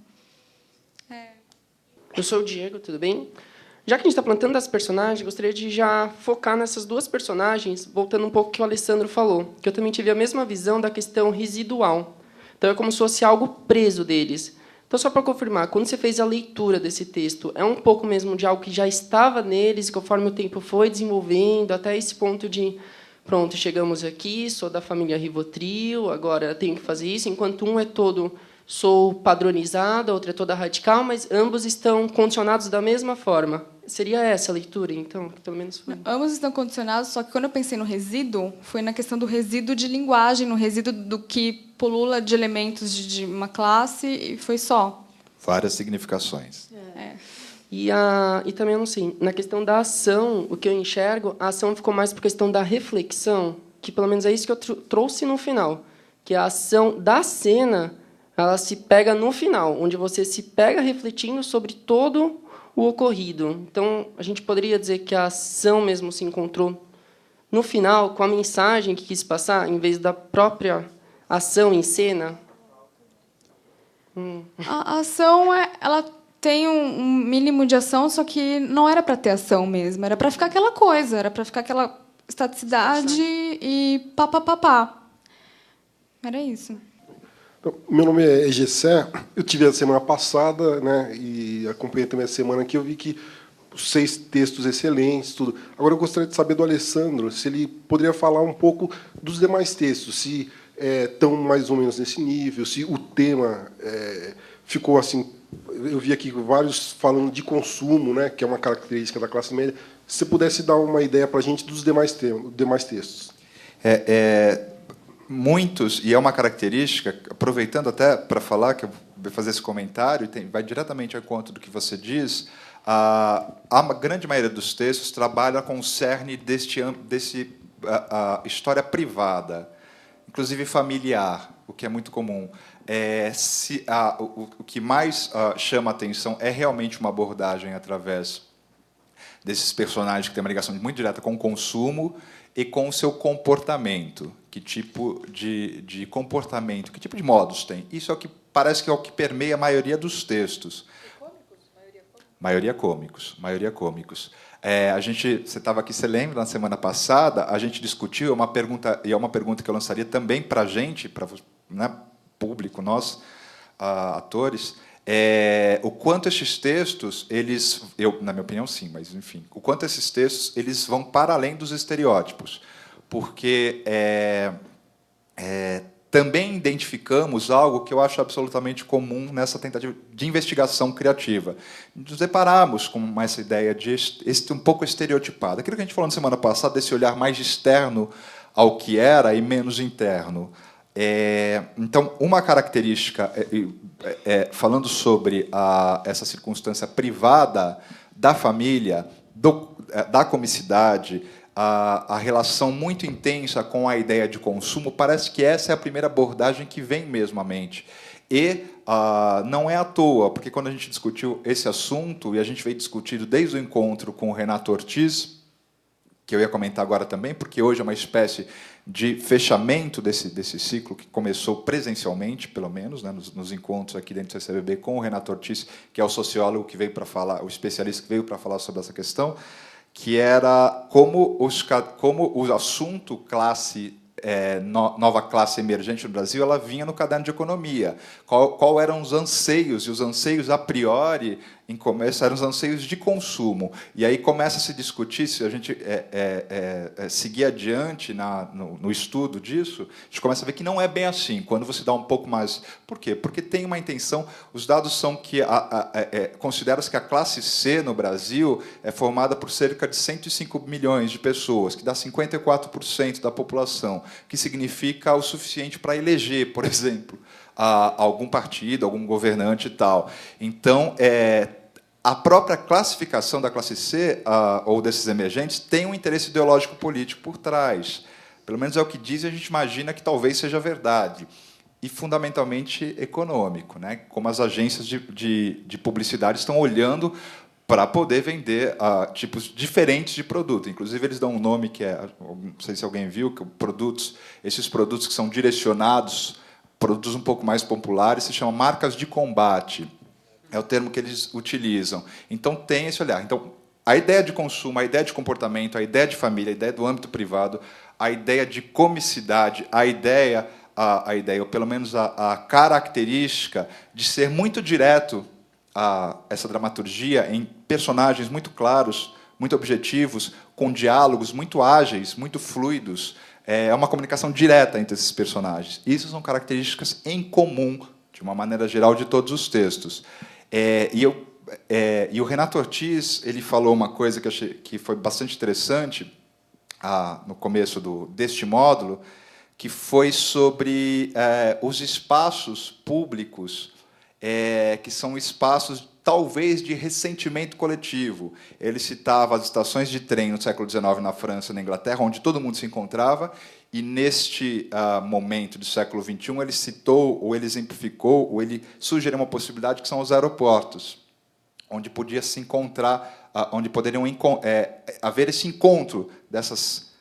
Eu sou o Diego, tudo bem? Já que a gente está plantando das personagens, gostaria de já focar nessas duas personagens, voltando um pouco ao que o Alessandro falou, que eu também tive a mesma visão da questão residual. Então, é como se fosse algo preso deles. Então, só para confirmar, quando você fez a leitura desse texto, é um pouco mesmo de algo que já estava neles, conforme o tempo foi desenvolvendo, até esse ponto de, pronto, chegamos aqui, sou da família Rivotril, agora tenho que fazer isso, enquanto um é todo sou padronizada, outra é toda radical, mas ambos estão condicionados da mesma forma. Seria essa a leitura, então? Que pelo menos foi. Ambos estão condicionados, só que quando eu pensei no resíduo, foi na questão do resíduo de linguagem, no resíduo do que pulula de elementos de uma classe, e foi só. Várias significações. E também, eu não sei, na questão da ação, o que eu enxergo, a ação ficou mais por questão da reflexão, que pelo menos é isso que eu trouxe no final, que a ação da cena, ela se pega no final, onde você se pega refletindo sobre todo o ocorrido. Então, a gente poderia dizer que a ação mesmo se encontrou no final, com a mensagem que quis passar, em vez da própria ação em cena. A ação, ela tem um mínimo de ação, só que não era para ter ação mesmo, era para ficar aquela coisa, era para ficar aquela estaticidade e pá. Era isso. Meu nome é Gessé. Eu tive a semana passada, né, e acompanhei também a semana aqui. Eu vi que 6 textos excelentes, tudo. Agora eu gostaria de saber do Alessandro se ele poderia falar um pouco dos demais textos, se estão mais ou menos nesse nível, se o tema ficou assim. Eu vi aqui vários falando de consumo, né, que é uma característica da classe média. Se você pudesse dar uma ideia para a gente dos demais textos. Muitos, e é uma característica, aproveitando até para falar, que eu vou fazer esse comentário, vai diretamente ao encontro do que você diz, a grande maioria dos textos trabalha com o cerne desse história privada, inclusive familiar, o que é muito comum. O que mais chama a atenção é realmente uma abordagem através desses personagens que têm uma ligação muito direta com o consumo e com o seu comportamento. Que tipo de comportamento, que tipo de modos tem? Isso é o que parece que é o que permeia a maioria dos textos. Maioria cômicos. Você estava aqui, você lembra, na semana passada, a gente discutiu, é uma pergunta que eu lançaria também para a gente, para, né, público, nós, atores, o quanto esses textos, na minha opinião, sim, mas, enfim, o quanto esses textos eles vão para além dos estereótipos, porque também identificamos algo que eu acho absolutamente comum nessa tentativa de investigação criativa. Nos deparamos com essa ideia de um pouco estereotipada. Aquilo que a gente falou na semana passada, desse olhar mais externo ao que era e menos interno. Então, uma característica, falando sobre essa circunstância privada da família, da comicidade, a relação muito intensa com a ideia de consumo, parece que essa é a primeira abordagem que vem mesmo à mente. E não é à toa, porque quando a gente discutiu esse assunto, e a gente veio discutindo desde o encontro com o Renato Ortiz, que eu ia comentar agora também, porque hoje é uma espécie de fechamento desse ciclo, que começou presencialmente, pelo menos, né, nos encontros aqui dentro do CCBB, com o Renato Ortiz, que é o sociólogo que veio para falar, o especialista que veio para falar sobre essa questão, que era como o assunto nova classe emergente no Brasil, ela vinha no caderno de economia. Qual eram os anseios, e os anseios a priori, em começo, eram os anseios de consumo. E aí começa a se discutir, se a gente seguir adiante no estudo disso, a gente começa a ver que não é bem assim, quando você dá um pouco mais... Por quê? Porque tem uma intenção... Os dados são que considera-se que a classe C no Brasil é formada por cerca de 105 milhões de pessoas, que dá 54% da população, que significa o suficiente para eleger, por exemplo, algum partido, algum governante e tal. Então, a própria classificação da classe C, ou desses emergentes, tem um interesse ideológico político por trás. Pelo menos é o que diz, e a gente imagina que talvez seja verdade. E, fundamentalmente, econômico, né? Como as agências de publicidade estão olhando para poder vender tipos diferentes de produto. Inclusive, eles dão um nome que não sei se alguém viu, que esses produtos que são direcionados, produtos um pouco mais populares, se chamam marcas de combate. É o termo que eles utilizam. Então, tem esse olhar. Então, a ideia de consumo, a ideia de comportamento, a ideia de família, a ideia do âmbito privado, a ideia de comicidade, a ideia, ou pelo menos a característica de ser muito direto essa dramaturgia em personagens muito claros, muito objetivos, com diálogos muito ágeis, muito fluidos. É uma comunicação direta entre esses personagens. Isso são características em comum de uma maneira geral, de todos os textos. E o Renato Ortiz, ele falou uma coisa que eu achei que foi bastante interessante no começo deste módulo, que foi sobre os espaços públicos, que são espaços, talvez, de ressentimento coletivo. Ele citava as estações de trem no século XIX na França e na Inglaterra, onde todo mundo se encontrava, e, neste momento do século XXI, ele citou, ou ele exemplificou, ou ele sugeriu uma possibilidade, que são os aeroportos, onde podia se encontrar, onde poderiam haver esse encontro dessas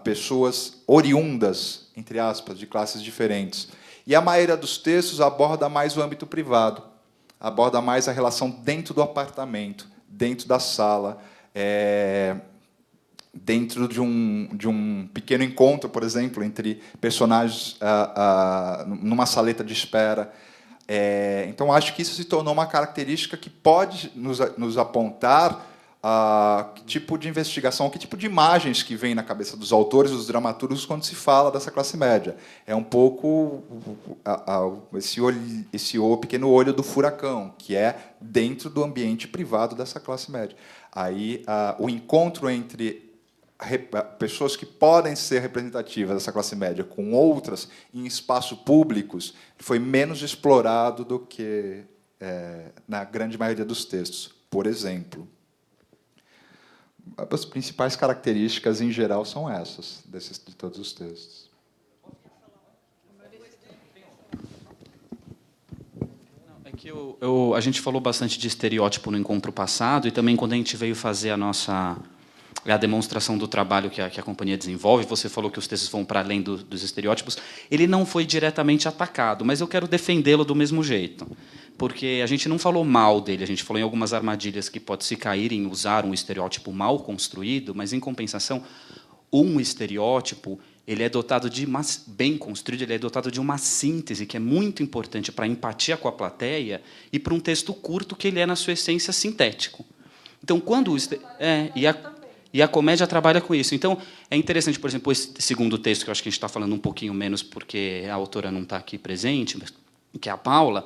pessoas oriundas, entre aspas, de classes diferentes. E a maioria dos textos aborda mais o âmbito privado, aborda mais a relação dentro do apartamento, dentro da sala, dentro de um pequeno encontro, por exemplo, entre personagens numa saleta de espera. Então, acho que isso se tornou uma característica que pode nos apontar que tipo de investigação, que tipo de imagens que vem na cabeça dos autores, dos dramaturgos, quando se fala dessa classe média. É um pouco esse pequeno olho do furacão, que é dentro do ambiente privado dessa classe média. Aí, o encontro entre pessoas que podem ser representativas dessa classe média com outras em espaços públicos foi menos explorado do que na grande maioria dos textos. Por exemplo, as principais características, em geral, são essas, de todos os textos. É que a gente falou bastante de estereótipo no encontro passado, e também quando a gente veio fazer a demonstração do trabalho que a companhia desenvolve, você falou que os textos vão para além dos estereótipos. Ele não foi diretamente atacado, mas eu quero defendê-lo do mesmo jeito, porque a gente não falou mal dele, a gente falou em algumas armadilhas que pode se cair em usar um estereótipo mal construído, mas, em compensação, um estereótipo ele é dotado de bem construído, ele é dotado de uma síntese que é muito importante para a empatia com a plateia e para um texto curto que ele é, na sua essência, sintético. Então, quando e a comédia trabalha com isso. Então, é interessante, por exemplo, esse segundo texto, que eu acho que a gente está falando um pouquinho menos porque a autora não está aqui presente, que é a Paula.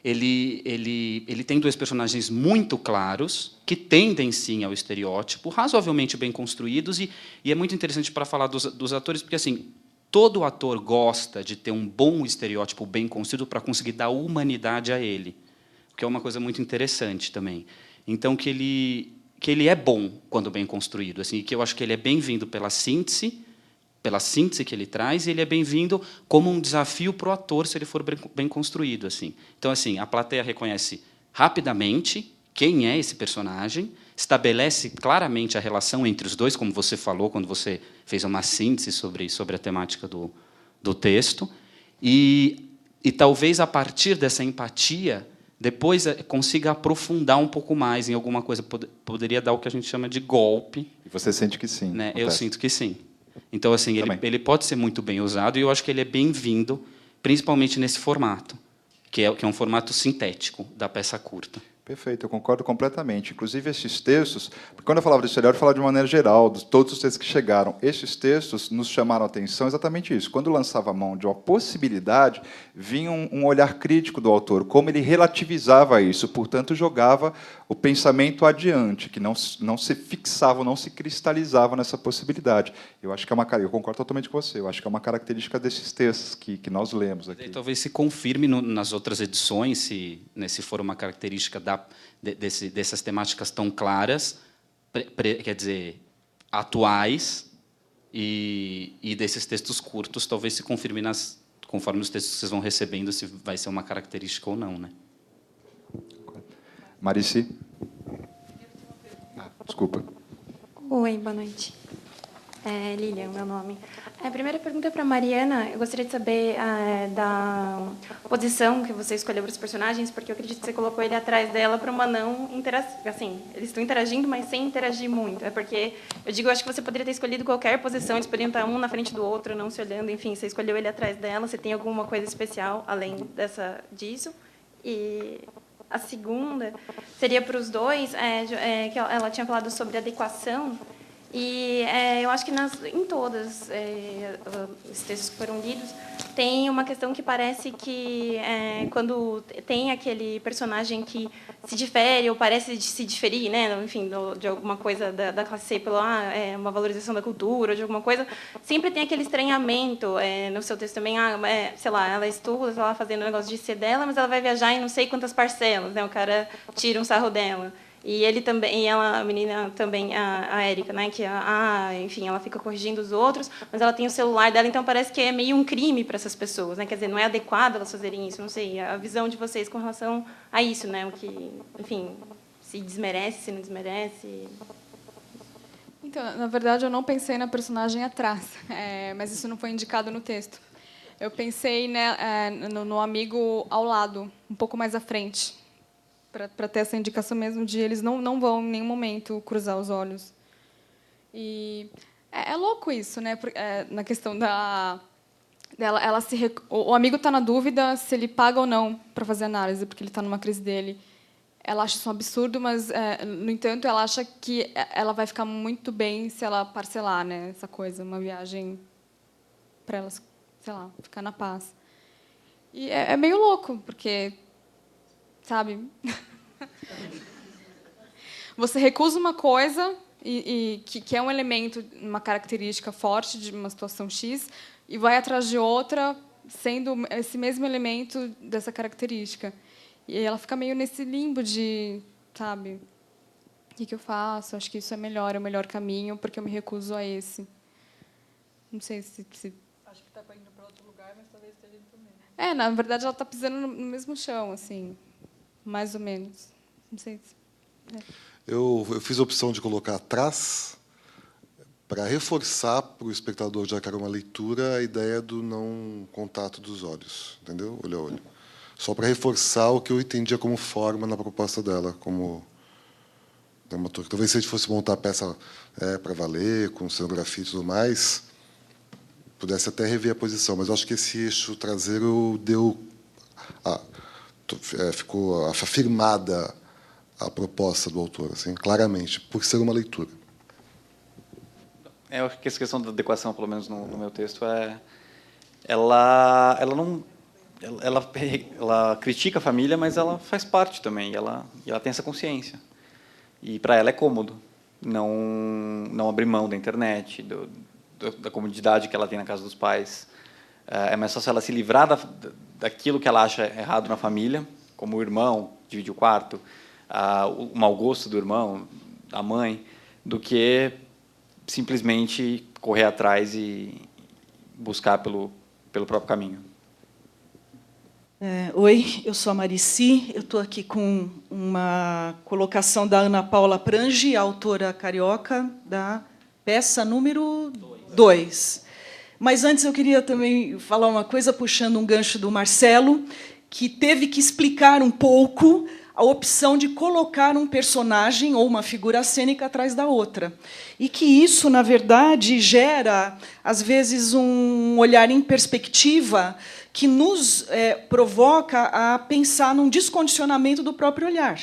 Ele tem dois personagens muito claros, que tendem, sim, ao estereótipo, razoavelmente bem construídos, e é muito interessante para falar dos atores, porque, assim, todo ator gosta de ter um bom estereótipo bem construído para conseguir dar humanidade a ele, o que é uma coisa muito interessante também. Então, que ele é bom quando bem construído, assim, que eu acho que ele é bem-vindo pela síntese que ele traz, e ele é bem-vindo como um desafio para o ator, se ele for bem construído, assim. Então, assim, a plateia reconhece rapidamente quem é esse personagem, estabelece claramente a relação entre os dois, como você falou quando você fez uma síntese sobre a temática do texto, e talvez, a partir dessa empatia, depois consiga aprofundar um pouco mais em alguma coisa, poderia dar o que a gente chama de golpe. E você sente que sim? Né? Eu sinto que sim. Então, assim, ele pode ser muito bem usado, e eu acho que ele é bem-vindo, principalmente nesse formato, que é um formato sintético da peça curta. Perfeito, eu concordo completamente. Inclusive, esses textos, porque quando eu falava de estereótipo, eu falava de maneira geral, de todos os textos que chegaram. Esses textos nos chamaram a atenção exatamente isso. Quando lançava a mão de uma possibilidade, vinha um olhar crítico do autor, como ele relativizava isso, portanto, jogava o pensamento adiante, que não se fixava, não se cristalizava nessa possibilidade. Eu acho que eu concordo totalmente com você, eu acho que é uma característica desses textos que nós lemos aqui. E talvez se confirme nas outras edições, se for uma característica dessas temáticas tão claras, quer dizer, atuais, e desses textos curtos, talvez se confirme conforme os textos que vocês vão recebendo, se vai ser uma característica ou não, né? Marici? Desculpa. Oi, boa noite. Lilian, meu nome. A primeira pergunta é para a Mariana. Eu gostaria de saber da posição que você escolheu para os personagens, porque eu acredito que você colocou ele atrás dela para uma não interação. Assim, eles estão interagindo, mas sem interagir muito. É porque, eu acho que você poderia ter escolhido qualquer posição, eles poderiam estar um na frente do outro, não se olhando. Enfim, você escolheu ele atrás dela. Você tem alguma coisa especial além disso? E a segunda seria para os dois, que ela tinha falado sobre adequação. E eu acho que em todas os textos que foram lidos, tem uma questão que parece que quando tem aquele personagem que se difere ou parece se diferir, né, enfim, de alguma coisa da classe C pela uma valorização da cultura ou de alguma coisa, sempre tem aquele estranhamento no seu texto também, sei lá, ela estuda, sei lá, fazendo o negócio de ser dela, mas ela vai viajar em não sei quantas parcelas, né, o cara tira um sarro dela. E ele também, e ela, a menina também, a Érica, né, que enfim, ela fica corrigindo os outros, mas ela tem o celular dela, então parece que é meio um crime para essas pessoas, né? Quer dizer, não é adequado elas fazerem isso, não sei, a visão de vocês com relação a isso, né? O que, enfim, se desmerece, se não desmerece. Então, na verdade, eu não pensei na personagem atrás, mas isso não foi indicado no texto. Eu pensei, né, no amigo ao lado, um pouco mais à frente, para ter essa indicação mesmo de eles não vão em nenhum momento cruzar os olhos. E é louco isso, né? Na questão dela, o amigo está na dúvida se ele paga ou não para fazer análise, porque ele está numa crise dele. Ela acha isso um absurdo, mas, no entanto, ela acha que ela vai ficar muito bem se ela parcelar, né, essa coisa, uma viagem para ela, sei lá, ficar na paz. E é meio louco, porque, sabe, você recusa uma coisa que é um elemento, uma característica forte de uma situação X, e vai atrás de outra, sendo esse mesmo elemento dessa característica. E ela fica meio nesse limbo de, sabe, o que eu faço? Acho que isso é o melhor caminho, porque eu me recuso a esse. Não sei se... Acho que está indo para outro lugar, mas talvez esteja indo também. Na verdade, ela está pisando no mesmo chão, assim, mais ou menos. Não sei se... Eu fiz a opção de colocar atrás para reforçar para o espectador, já que era uma leitura, a ideia do não contato dos olhos, entendeu? Olho a olho. Só para reforçar o que eu entendia como forma na proposta dela, como dramaturga. Talvez se a gente fosse montar a peça para valer, com cenografia e tudo mais, pudesse até rever a posição, mas eu acho que esse eixo traseiro ficou afirmada a proposta do autor, assim, claramente, por ser uma leitura. Eu acho que essa questão da adequação, pelo menos no meu texto, ela critica a família, mas ela faz parte também, e ela tem essa consciência. E para ela é cômodo não abrir mão da internet, da comodidade que ela tem na casa dos pais. É mais fácil ela se livrar daquilo que ela acha errado na família, como o irmão dividir o quarto, o mau gosto do irmão, da mãe, do que simplesmente correr atrás e buscar pelo próprio caminho. Oi, eu sou a Marici, eu estou aqui com uma colocação da Ana Paula Prange, autora carioca da peça número 2. Mas antes eu queria também falar uma coisa, puxando um gancho do Marcelo, que teve que explicar um pouco a opção de colocar um personagem ou uma figura cênica atrás da outra. E que isso, na verdade, gera, às vezes, um olhar em perspectiva que nos provoca a pensar num descondicionamento do próprio olhar.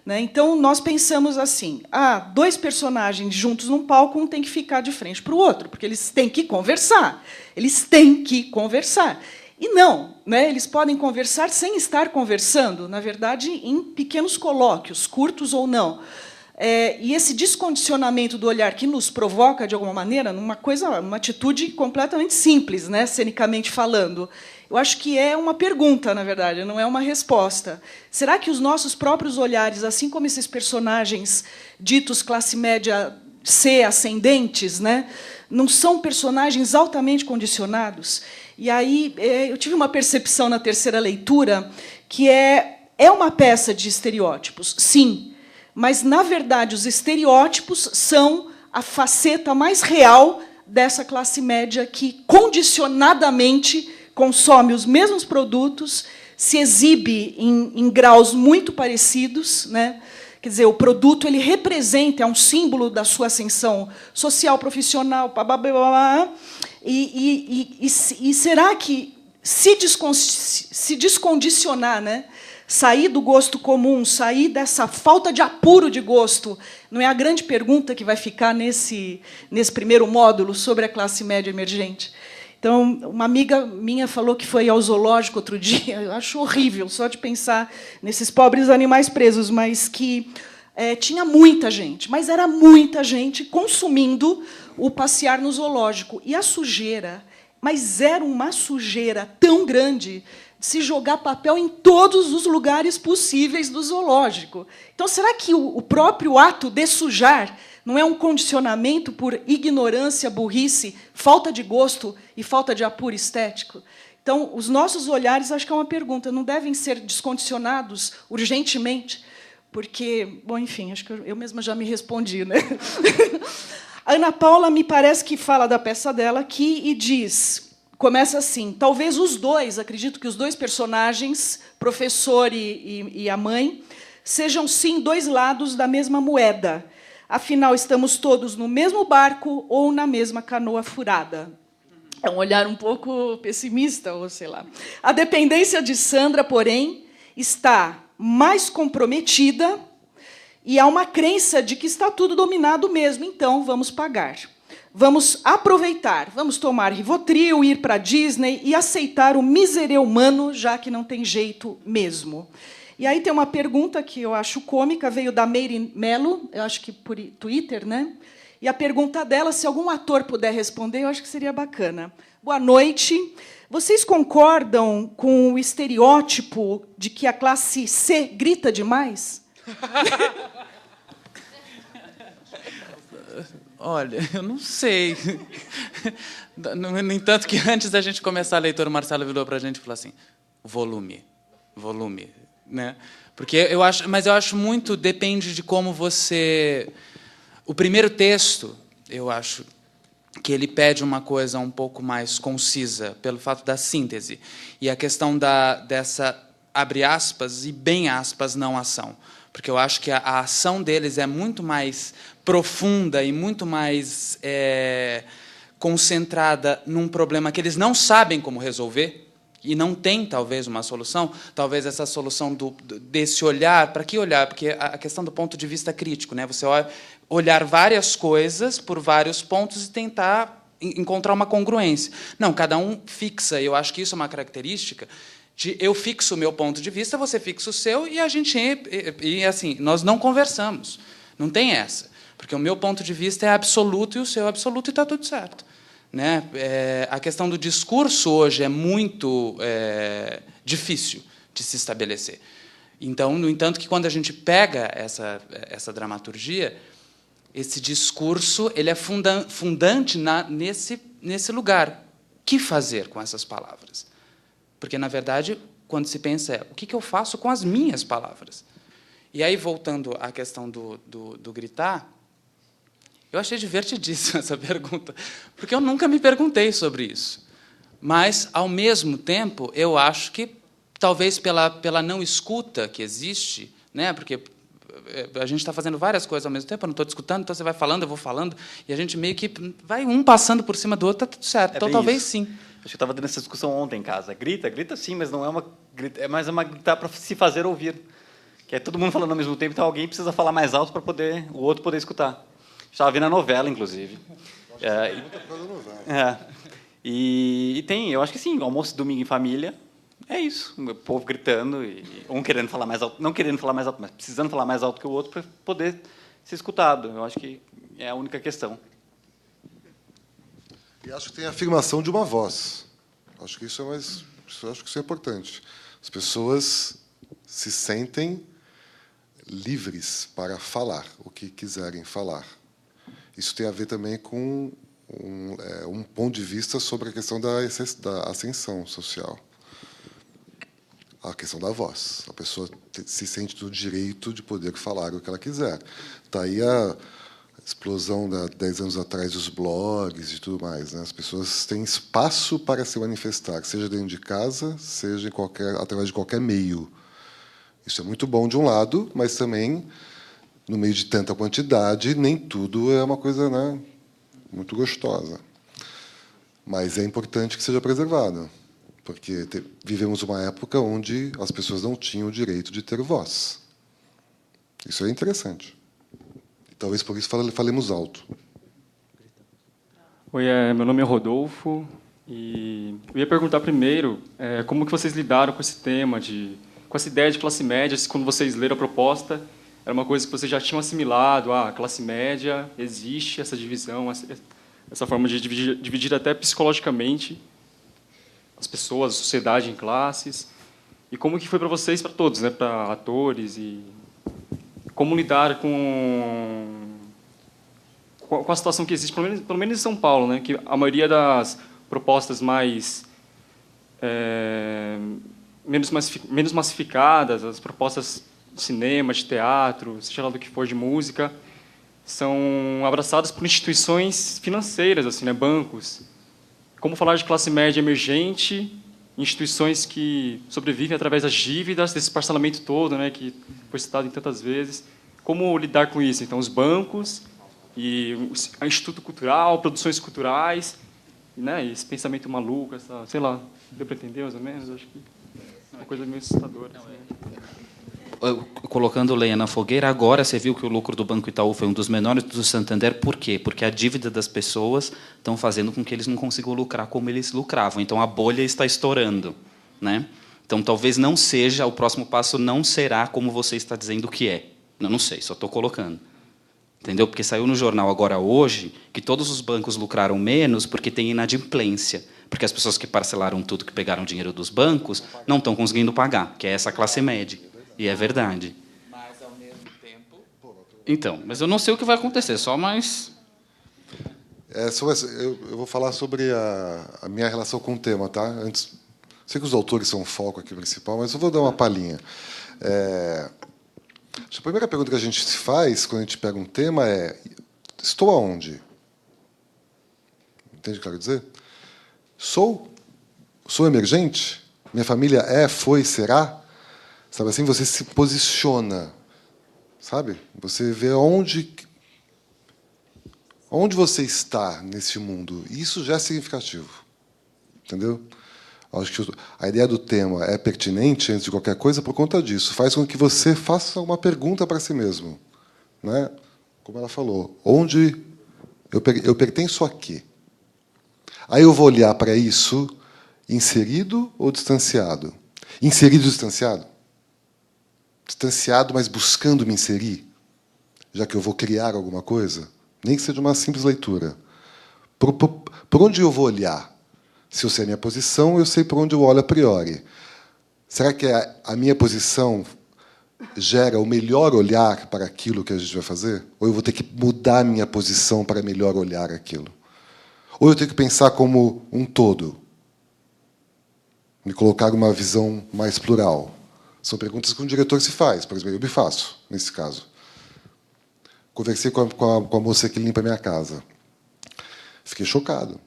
Então, nós pensamos assim, dois personagens juntos num palco, um tem que ficar de frente para o outro, porque eles têm que conversar. Eles têm que conversar. E não, eles podem conversar sem estar conversando, na verdade, em pequenos colóquios, curtos ou não. E esse descondicionamento do olhar que nos provoca, de alguma maneira, numa atitude completamente simples, cenicamente falando, eu acho que é uma pergunta, na verdade, não é uma resposta. Será que os nossos próprios olhares, assim como esses personagens ditos classe média C ascendentes, não são personagens altamente condicionados? E aí eu tive uma percepção na terceira leitura que é uma peça de estereótipos, sim, mas, na verdade, os estereótipos são a faceta mais real dessa classe média que condicionadamente consome os mesmos produtos, se exibe em graus muito parecidos, Quer dizer, o produto ele representa, é um símbolo da sua ascensão social, profissional, e será que se descondicionar, sair do gosto comum, sair dessa falta de apuro de gosto, não é a grande pergunta que vai ficar nesse primeiro módulo sobre a classe média emergente? Então, uma amiga minha falou que foi ao zoológico outro dia, eu acho horrível só de pensar nesses pobres animais presos, mas que tinha muita gente, mas era muita gente consumindo o passear no zoológico. E a sujeira, mas era uma sujeira tão grande de se jogar papel em todos os lugares possíveis do zoológico. Então, será que o próprio ato de sujar não é um condicionamento por ignorância, burrice, falta de gosto e falta de apuro estético? Então, os nossos olhares, acho que é uma pergunta, não devem ser descondicionados urgentemente, porque, bom, enfim, acho que eu mesma já me respondi, né? A Ana Paula me parece que fala da peça dela aqui e diz, começa assim, talvez os dois, acredito que os dois personagens, professor e a mãe, sejam, sim, dois lados da mesma moeda. Afinal, estamos todos no mesmo barco ou na mesma canoa furada. É um olhar um pouco pessimista, ou sei lá. A dependência de Sandra, porém, está mais comprometida e há uma crença de que está tudo dominado mesmo, então vamos pagar. Vamos aproveitar, vamos tomar Rivotril, ir para a Disney e aceitar o miserê humano, já que não tem jeito mesmo. E aí tem uma pergunta que eu acho cômica, veio da Meire Melo, eu acho que por Twitter, né? E a pergunta dela, se algum ator puder responder, eu acho que seria bacana. Boa noite. Vocês concordam com o estereótipo de que a classe C grita demais? Olha, eu não sei. No entanto, que antes da gente começar a leitura, o Marcelo virou para a gente e falou assim, volume. Né? Porque eu acho muito, depende de como você... O primeiro texto, eu acho que ele pede uma coisa um pouco mais concisa, pelo fato da síntese. E a questão dessa, abre aspas, e bem aspas, não ação. Porque eu acho que a ação deles é muito mais profunda e muito mais concentrada num problema que eles não sabem como resolver, e não tem, talvez, uma solução, talvez essa solução desse olhar, para que olhar? Porque a questão do ponto de vista crítico, né? Você olhar várias coisas por vários pontos e tentar encontrar uma congruência. Não, cada um fixa, e eu acho que isso é uma característica de eu fixo o meu ponto de vista, você fixa o seu, e a gente assim, nós não conversamos. Não tem essa. Porque o meu ponto de vista é absoluto e o seu é absoluto e está tudo certo. Né? A questão do discurso hoje é muito difícil de se estabelecer. Então, no entanto, que quando a gente pega essa dramaturgia, esse discurso ele é fundante nesse lugar. O que fazer com essas palavras? Porque, na verdade, quando se pensa o que eu faço com as minhas palavras? E aí, voltando à questão do gritar, eu achei divertidíssima essa pergunta, porque eu nunca me perguntei sobre isso. Mas, ao mesmo tempo, eu acho que, talvez pela não escuta que existe, né, porque a gente está fazendo várias coisas ao mesmo tempo, eu não estou discutando, então você vai falando, eu vou falando, e a gente meio que vai um passando por cima do outro, está tudo certo. Então, talvez sim. Acho que eu estava tendo essa discussão ontem em casa. Grita sim, mas não é uma grita, é mais uma gritar para se fazer ouvir. Que é todo mundo falando ao mesmo tempo, então alguém precisa falar mais alto para o outro poder escutar. Estava vendo a novela, inclusive. E tem, eu acho que sim, almoço domingo em família, é isso. O povo gritando, e um querendo falar mais alto, não querendo falar mais alto, mas precisando falar mais alto que o outro para poder ser escutado. Eu acho que é a única questão. E acho que tem a afirmação de uma voz. Acho que isso acho que isso é importante. As pessoas se sentem livres para falar o que quiserem falar. Isso tem a ver também com um ponto de vista sobre a questão da ascensão social. A questão da voz. A pessoa se sente no direito de poder falar o que ela quiser. Está aí a explosão, 10 anos atrás, dos blogs e tudo mais. Né? As pessoas têm espaço para se manifestar, seja dentro de casa, seja através de qualquer meio. Isso é muito bom de um lado, mas também, no meio de tanta quantidade, nem tudo é uma coisa, né, muito gostosa. Mas é importante que seja preservado, porque vivemos uma época onde as pessoas não tinham o direito de ter voz. Isso é interessante. E talvez por isso falemos alto. Oi, meu nome é Rodolfo E eu ia perguntar primeiro como que vocês lidaram com esse tema, com essa ideia de classe média, se quando vocês leram a proposta, era uma coisa que vocês já tinham assimilado, a classe média, existe essa divisão, essa forma de dividir até psicologicamente as pessoas, a sociedade em classes, e como que foi para vocês, para todos, né, para atores, e como lidar com a situação que existe, pelo menos em São Paulo, né, que a maioria das propostas menos massificadas, as propostas de cinema, de teatro, seja lá do que for, de música, são abraçadas por instituições financeiras, assim, né, bancos. Como falar de classe média emergente, instituições que sobrevivem através das dívidas, desse parcelamento todo, né, que foi citado em tantas vezes. Como lidar com isso? Então, os bancos e o Instituto Cultural, produções culturais, né, esse pensamento maluco, essa, sei lá, deu para entender mais ou menos? Acho que é uma coisa meio assustadora. Colocando lenha na fogueira, agora você viu que o lucro do Banco Itaú foi um dos menores do Santander. Por quê? Porque a dívida das pessoas estão fazendo com que eles não consigam lucrar como eles lucravam. Então, a bolha está estourando, né? Então, talvez não seja, o próximo passo não será como você está dizendo que é. Não sei, só estou colocando. Entendeu? Porque saiu no jornal agora hoje que todos os bancos lucraram menos porque tem inadimplência. Porque as pessoas que parcelaram tudo, que pegaram dinheiro dos bancos, não estão conseguindo pagar, que é essa classe média. E é verdade. Mas, ao mesmo tempo... Então, mas eu não sei o que vai acontecer, só mais... Eu vou falar sobre a minha relação com o tema, tá? Antes, sei que os autores são o foco aqui principal, mas eu vou dar uma palhinha. A primeira pergunta que a gente se faz quando a gente pega um tema é: estou aonde? Entende o que eu quero dizer? Sou emergente? Minha família foi, será? Sabe assim, você se posiciona, sabe? Você vê onde você está nesse mundo. E isso já é significativo, entendeu? Acho que a ideia do tema é pertinente antes de qualquer coisa por conta disso. Faz com que você faça uma pergunta para si mesmo, né? Como ela falou, onde eu pertenço a quê? Aí eu vou olhar para isso inserido ou distanciado? Inserido ou distanciado? Distanciado, mas buscando me inserir, já que eu vou criar alguma coisa, nem que seja uma simples leitura. Por onde eu vou olhar? Se eu sei a minha posição, eu sei por onde eu olho a priori. Será que a minha posição gera o melhor olhar para aquilo que a gente vai fazer? Ou eu vou ter que mudar a minha posição para melhor olhar aquilo? Ou eu tenho que pensar como um todo? Me colocar uma visão mais plural? São perguntas que um diretor se faz, por exemplo, eu me faço, nesse caso. Conversei com a moça que limpa a minha casa. Fiquei chocado.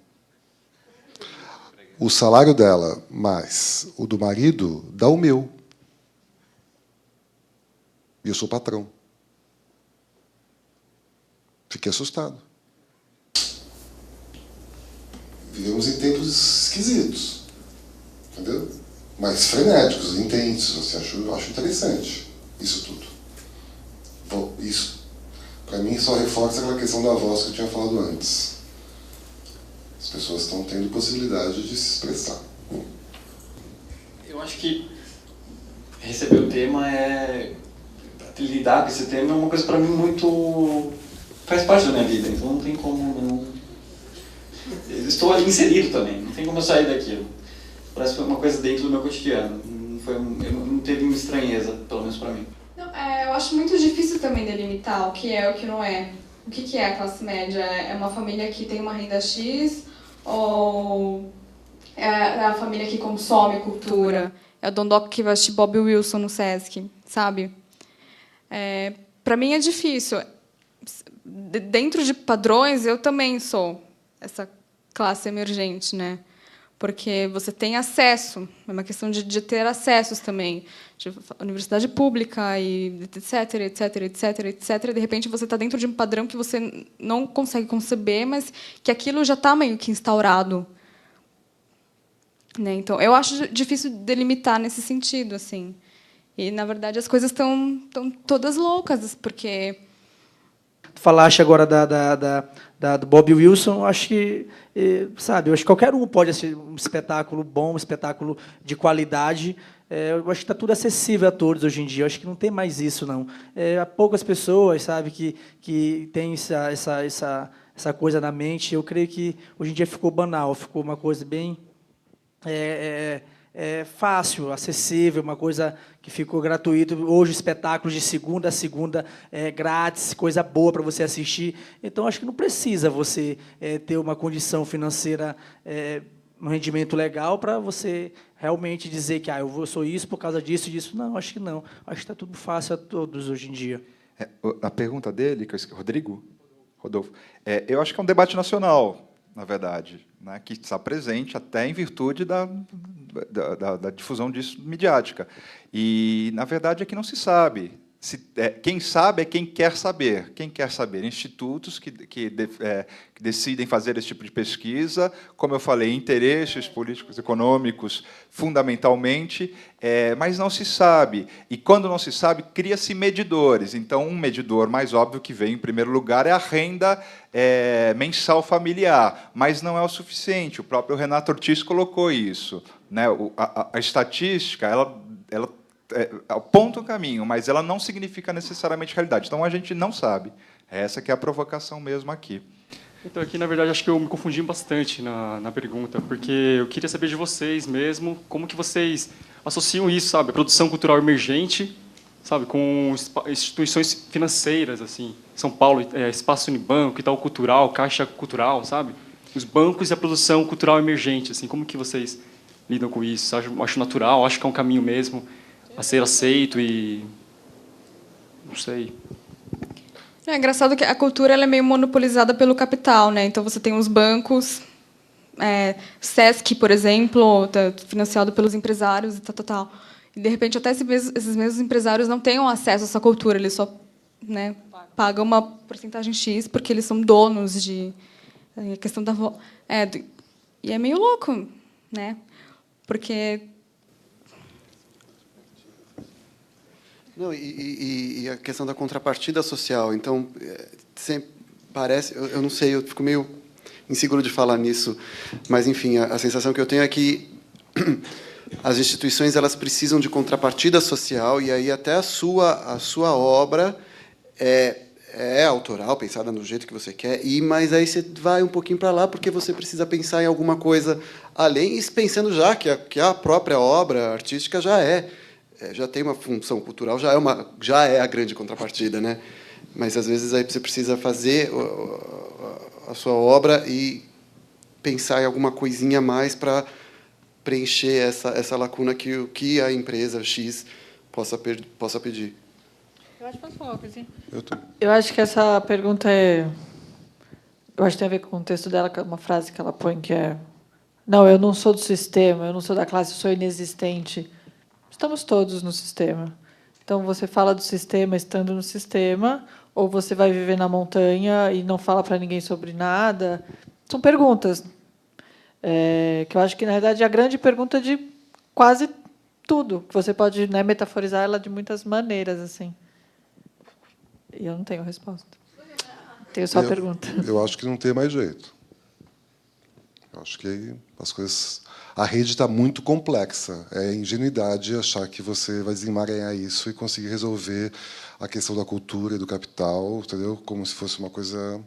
O salário dela mais o do marido dá o meu. E eu sou patrão. Fiquei assustado. Vivemos em tempos esquisitos. Entendeu? Mas frenéticos, intensos. Assim, acho interessante isso tudo. Bom, isso, para mim, só reforça aquela questão da voz que eu tinha falado antes. As pessoas estão tendo possibilidade de se expressar. Eu acho que receber o tema lidar com esse tema é uma coisa para mim muito... faz parte da minha vida, então não tem como não... Eu estou ali inserido também, não tem como eu sair daquilo. Parece que foi uma coisa dentro do meu cotidiano. Não teve uma estranheza, pelo menos para mim. Não, eu acho muito difícil também delimitar o que é e o que não é. O que é a classe média? É uma família que tem uma renda X? Ou é a família que consome cultura? É o Dondoca que vai assistir Bob Wilson no Sesc, sabe? Para mim é difícil. Dentro de padrões, eu também sou essa classe emergente, né? Porque você tem acesso, é uma questão de ter acessos também, de universidade pública, e etc, etc, etc, etc. De repente, você está dentro de um padrão que você não consegue conceber, mas que aquilo já está meio que instaurado. Né? Então, eu acho difícil delimitar nesse sentido, assim. E, na verdade, as coisas estão todas loucas, porque... Falaste agora da do Bob Wilson, eu acho que, sabe, eu acho que qualquer um pode assistir um espetáculo bom, um espetáculo de qualidade. Eu acho que está tudo acessível a todos hoje em dia. Eu acho que não tem mais isso, não. Há poucas pessoas, sabe, que têm essa coisa na mente. Eu creio que hoje em dia ficou banal, ficou uma coisa bem fácil, acessível, uma coisa que ficou gratuita. Hoje, espetáculos de segunda a segunda grátis, coisa boa para você assistir. Então, acho que não precisa você ter uma condição financeira, um rendimento legal para você realmente dizer que eu sou isso por causa disso e disso. Não, acho que não. Acho que está tudo fácil a todos hoje em dia. A pergunta dele, Rodolfo, eu acho que é um debate nacional, na verdade, né, que está presente até em virtude da difusão disso midiática. E, na verdade, é que não se sabe. Quem sabe é quem quer saber. Quem quer saber? Institutos que decidem fazer esse tipo de pesquisa, como eu falei, interesses políticos, econômicos, fundamentalmente, mas não se sabe. E, quando não se sabe, cria-se medidores. Então, um medidor mais óbvio que vem em primeiro lugar é a renda mensal familiar, mas não é o suficiente. O próprio Renato Ortiz colocou isso, né? A estatística, ela aponta um caminho, mas ela não significa necessariamente realidade. Então, a gente não sabe. Essa que é a provocação mesmo aqui. Então, aqui, na verdade, acho que eu me confundi bastante na pergunta, porque eu queria saber de vocês mesmo, como que vocês associam isso, sabe, a produção cultural emergente, sabe, com instituições financeiras, assim, São Paulo, Espaço Unibanco, Itaú Cultural, Caixa Cultural, sabe? Os bancos e a produção cultural emergente, assim, como que vocês lidam com isso? Acho natural, acho que é um caminho mesmo a ser aceito e não sei. É engraçado que a cultura ela é meio monopolizada pelo capital, né? Então você tem os bancos, Sesc, por exemplo, financiado pelos empresários e tal. E de repente até esses mesmos empresários não têm acesso a essa cultura, eles só, né, pagam uma porcentagem X porque eles são donos de a questão da e é meio louco, né? Porque não, e a questão da contrapartida social. Então, sempre parece... Eu não sei, eu fico meio inseguro de falar nisso, mas, enfim, a sensação que eu tenho é que as instituições elas precisam de contrapartida social, e aí até a sua obra é autoral, pensada do jeito que você quer, mas aí você vai um pouquinho para lá, porque você precisa pensar em alguma coisa além, e pensando já que a própria obra artística já tem uma função cultural, já é a grande contrapartida, né? Mas às vezes aí você precisa fazer a sua obra e pensar em alguma coisinha a mais para preencher essa lacuna que a empresa X possa pedir. Eu acho que posso falar uma coisinha? Eu acho que essa pergunta eu acho que tem a ver com o texto dela, uma frase que ela põe que é: não, eu não sou do sistema, eu não sou da classe, eu sou inexistente. Estamos todos no sistema. Então, você fala do sistema estando no sistema, ou você vai viver na montanha e não fala para ninguém sobre nada. São perguntas que eu acho que, na verdade, é a grande pergunta de quase tudo, que você pode, né, metaforizar ela de muitas maneiras, assim. E eu não tenho resposta. Tenho só a pergunta. Eu acho que não tem mais jeito. Eu acho que as coisas... A rede está muito complexa. É ingenuidade achar que você vai desemaranhar isso e conseguir resolver a questão da cultura e do capital, entendeu? Como se fosse uma coisa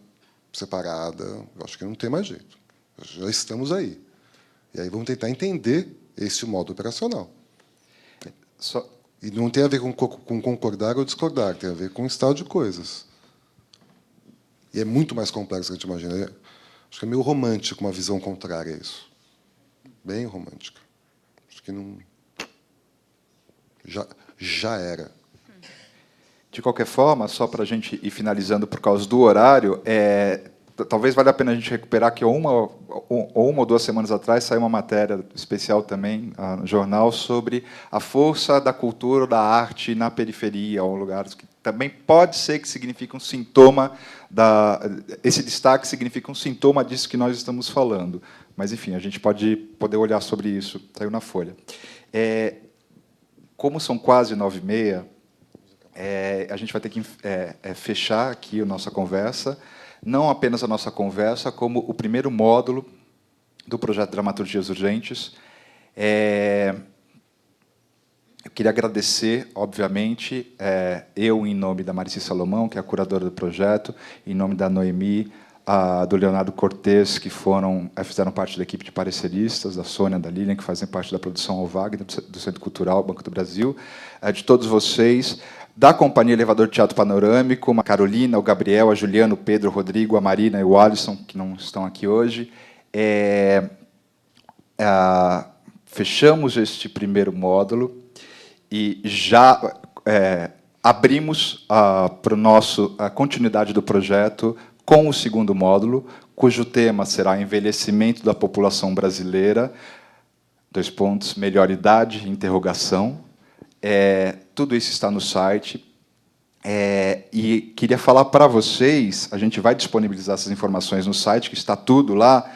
separada. Eu acho que não tem mais jeito. Já estamos aí. E aí vamos tentar entender esse modo operacional. E não tem a ver com concordar ou discordar, tem a ver com o estado de coisas. E é muito mais complexo do que a gente imagina. Acho que é meio romântico uma visão contrária a isso. Bem romântica. Acho que não... Já era. De qualquer forma, só para a gente ir finalizando por causa do horário, talvez valha a pena a gente recuperar que uma ou duas semanas atrás saiu uma matéria especial também no jornal sobre a força da cultura, da arte na periferia, ou lugares que também pode ser que signifique um sintoma esse destaque significa um sintoma disso que nós estamos falando. Mas, enfim, a gente poder olhar sobre isso. Saiu na Folha. Como são quase 9h30, a gente vai ter que fechar aqui a nossa conversa. não apenas a nossa conversa, como o primeiro módulo do projeto Dramaturgias Urgentes. Eu queria agradecer, obviamente, eu, em nome da Marici Salomão, que é a curadora do projeto, em nome da Noemi, do Leonardo Cortes, que fizeram parte da equipe de pareceristas, da Sônia, da Lilian, que fazem parte da produção ao Wagner, do Centro Cultural Banco do Brasil, de todos vocês, da Companhia Elevador Teatro Panorâmico, a Carolina, o Gabriel, a Juliana, o Pedro, o Rodrigo, a Marina e o Alisson, que não estão aqui hoje. Fechamos este primeiro módulo e já abrimos para a continuidade do projeto com o segundo módulo, cujo tema será envelhecimento da população brasileira, melhor idade, interrogação. Tudo isso está no site. E queria falar para vocês, a gente vai disponibilizar essas informações no site, que está tudo lá,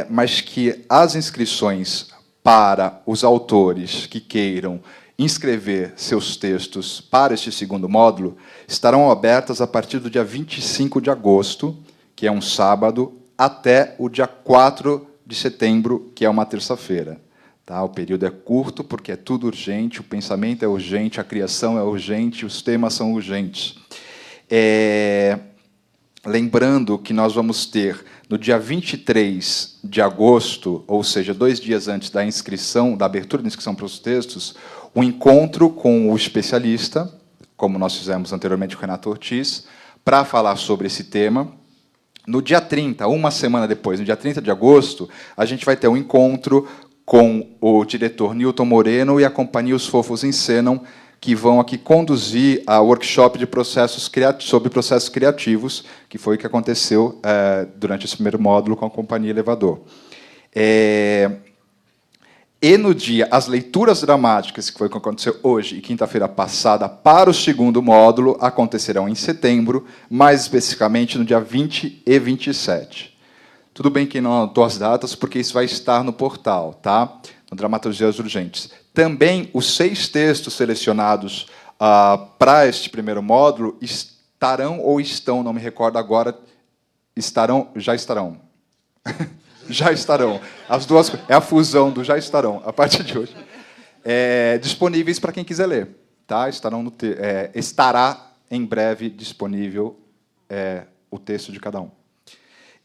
mas que as inscrições para os autores que queiram inscrever seus textos para este segundo módulo estarão abertas a partir do dia 25 de agosto, que é um sábado, até o dia 4 de setembro, que é uma terça-feira. Tá? O período é curto, porque é tudo urgente, o pensamento é urgente, a criação é urgente, os temas são urgentes. Lembrando que nós vamos ter, no dia 23 de agosto, ou seja, 2 dias antes da inscrição, da abertura da inscrição para os textos, um encontro com o especialista, como nós fizemos anteriormente com o Renato Ortiz, para falar sobre esse tema. No dia 30, uma semana depois, no dia 30 de agosto, a gente vai ter um encontro com o diretor Newton Moreno e a companhia Os Fofos Encenam, que vão aqui conduzir a workshop sobre processos criativos, que foi o que aconteceu durante esse primeiro módulo com a companhia Elevador. E no dia, as leituras dramáticas, que foi o que aconteceu hoje e quinta-feira passada, para o segundo módulo, acontecerão em setembro, mais especificamente no dia 20 e 27. Tudo bem que não anotou as datas, porque isso vai estar no portal, tá? No Dramaturgias Urgentes. Também os 6 textos selecionados para este primeiro módulo estarão ou estão, não me recordo agora, já estarão. Já estarão. As duas, é a fusão do já estarão, a partir de hoje. Disponíveis para quem quiser ler. Tá? Estará em breve disponível o texto de cada um.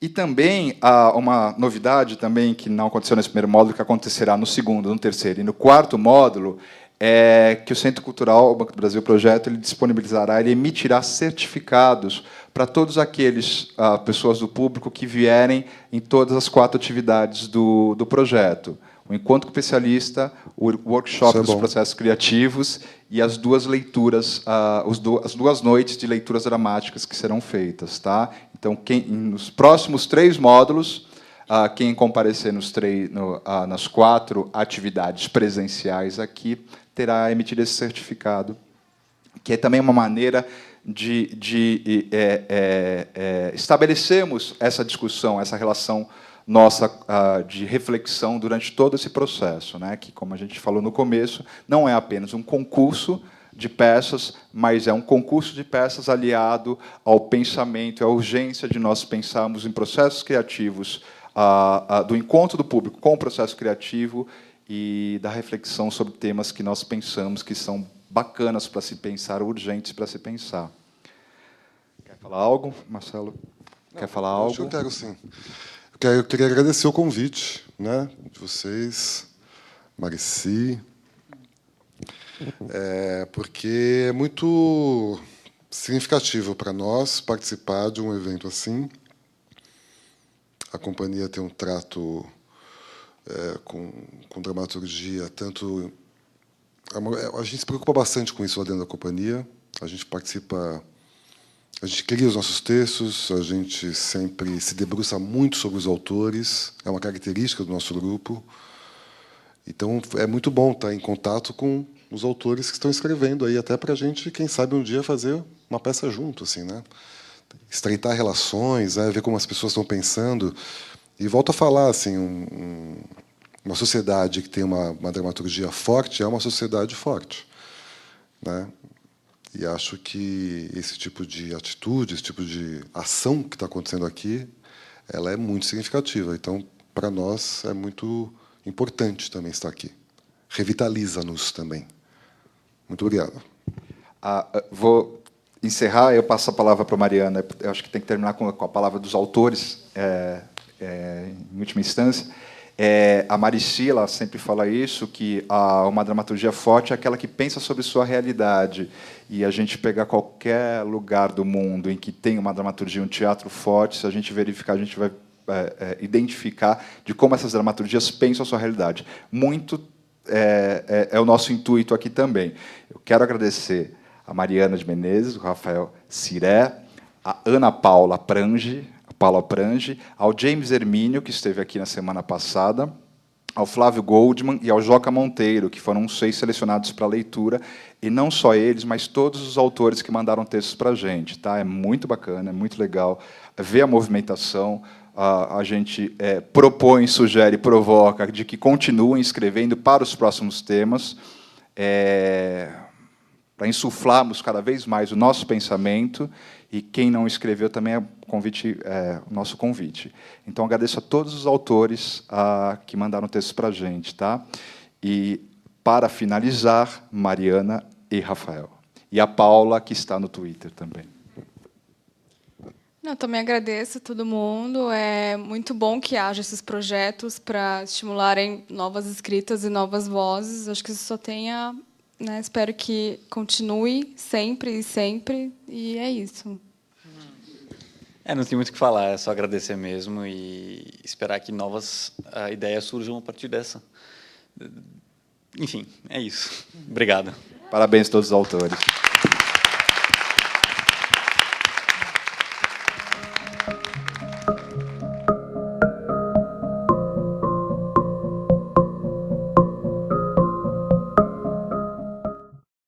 E também uma novidade também que não aconteceu nesse primeiro módulo, que acontecerá no segundo, no terceiro e no quarto módulo, é que o Centro Cultural, o Banco do Brasil Projeto, ele disponibilizará, ele emitirá certificados para todos aqueles pessoas do público que vierem em todas as 4 atividades do projeto. O encontro com o especialista, o workshop dos processos criativos e as 2 leituras, as 2 noites de leituras dramáticas que serão feitas. Tá? Então, nos próximos 3 módulos, quem comparecer nas 4 atividades presenciais aqui terá emitido esse certificado, que é também uma maneira de estabelecermos essa discussão, essa relação nossa de reflexão durante todo esse processo, né? Que, como a gente falou no começo, não é apenas um concurso de peças, mas é um concurso de peças aliado ao pensamento, à urgência de nós pensarmos em processos criativos, do encontro do público com o processo criativo e da reflexão sobre temas que nós pensamos que são bacanas para se pensar, urgentes para se pensar. Quer falar algo, Marcelo? Quer falar algo? Eu quero, sim. Eu queria agradecer o convite, né, de vocês, Marici, porque é muito significativo para nós participar de um evento assim. A companhia tem um trato com dramaturgia, tanto... A gente se preocupa bastante com isso lá dentro da companhia. A gente participa... A gente cria os nossos textos, a gente sempre se debruça muito sobre os autores, é uma característica do nosso grupo. Então, é muito bom estar em contato com os autores que estão escrevendo aí, até para a gente, quem sabe, um dia fazer uma peça junto, assim, né? Estreitar relações, ver como as pessoas estão pensando. E volto a falar, assim, uma sociedade que tem uma dramaturgia forte é uma sociedade forte, né? E acho que esse tipo de atitude, esse tipo de ação que está acontecendo aqui, ela é muito significativa. Então, para nós, é muito importante também estar aqui. Revitaliza-nos também. Muito obrigado. Vou encerrar, eu passo a palavra para a Mariana. Eu acho que tem que terminar com a palavra dos autores, em última instância. A Marici, ela sempre fala isso, que uma dramaturgia forte é aquela que pensa sobre sua realidade. E a gente pegar qualquer lugar do mundo em que tem uma dramaturgia, um teatro forte, se a gente verificar, a gente vai identificar de como essas dramaturgias pensam a sua realidade. Muito é o nosso intuito aqui também. Eu quero agradecer a Mariana de Menezes, o Rafael Ciré, a Ana Paula Prange, ao James Hermínio, que esteve aqui na semana passada, ao Flávio Goldman e ao Joca Monteiro, que foram 6 selecionados para leitura, e não só eles, mas todos os autores que mandaram textos para a gente. Tá? É muito bacana, é muito legal ver a movimentação. A gente propõe, sugere, provoca de que continuem escrevendo para os próximos temas, para insuflarmos cada vez mais o nosso pensamento, e quem não escreveu também o nosso convite. Então, agradeço a todos os autores que mandaram textos para a gente. Tá? E, para finalizar, Mariana e Rafael. E a Paula, que está no Twitter também. Eu também agradeço a todo mundo. É muito bom que haja esses projetos para estimularem novas escritas e novas vozes. Acho que isso só tenha... espero que continue sempre e sempre. E é isso. Não tem muito o que falar, é só agradecer mesmo e esperar que novas ideias surjam a partir dessa. Enfim, é isso. Obrigado. Parabéns a todos os autores.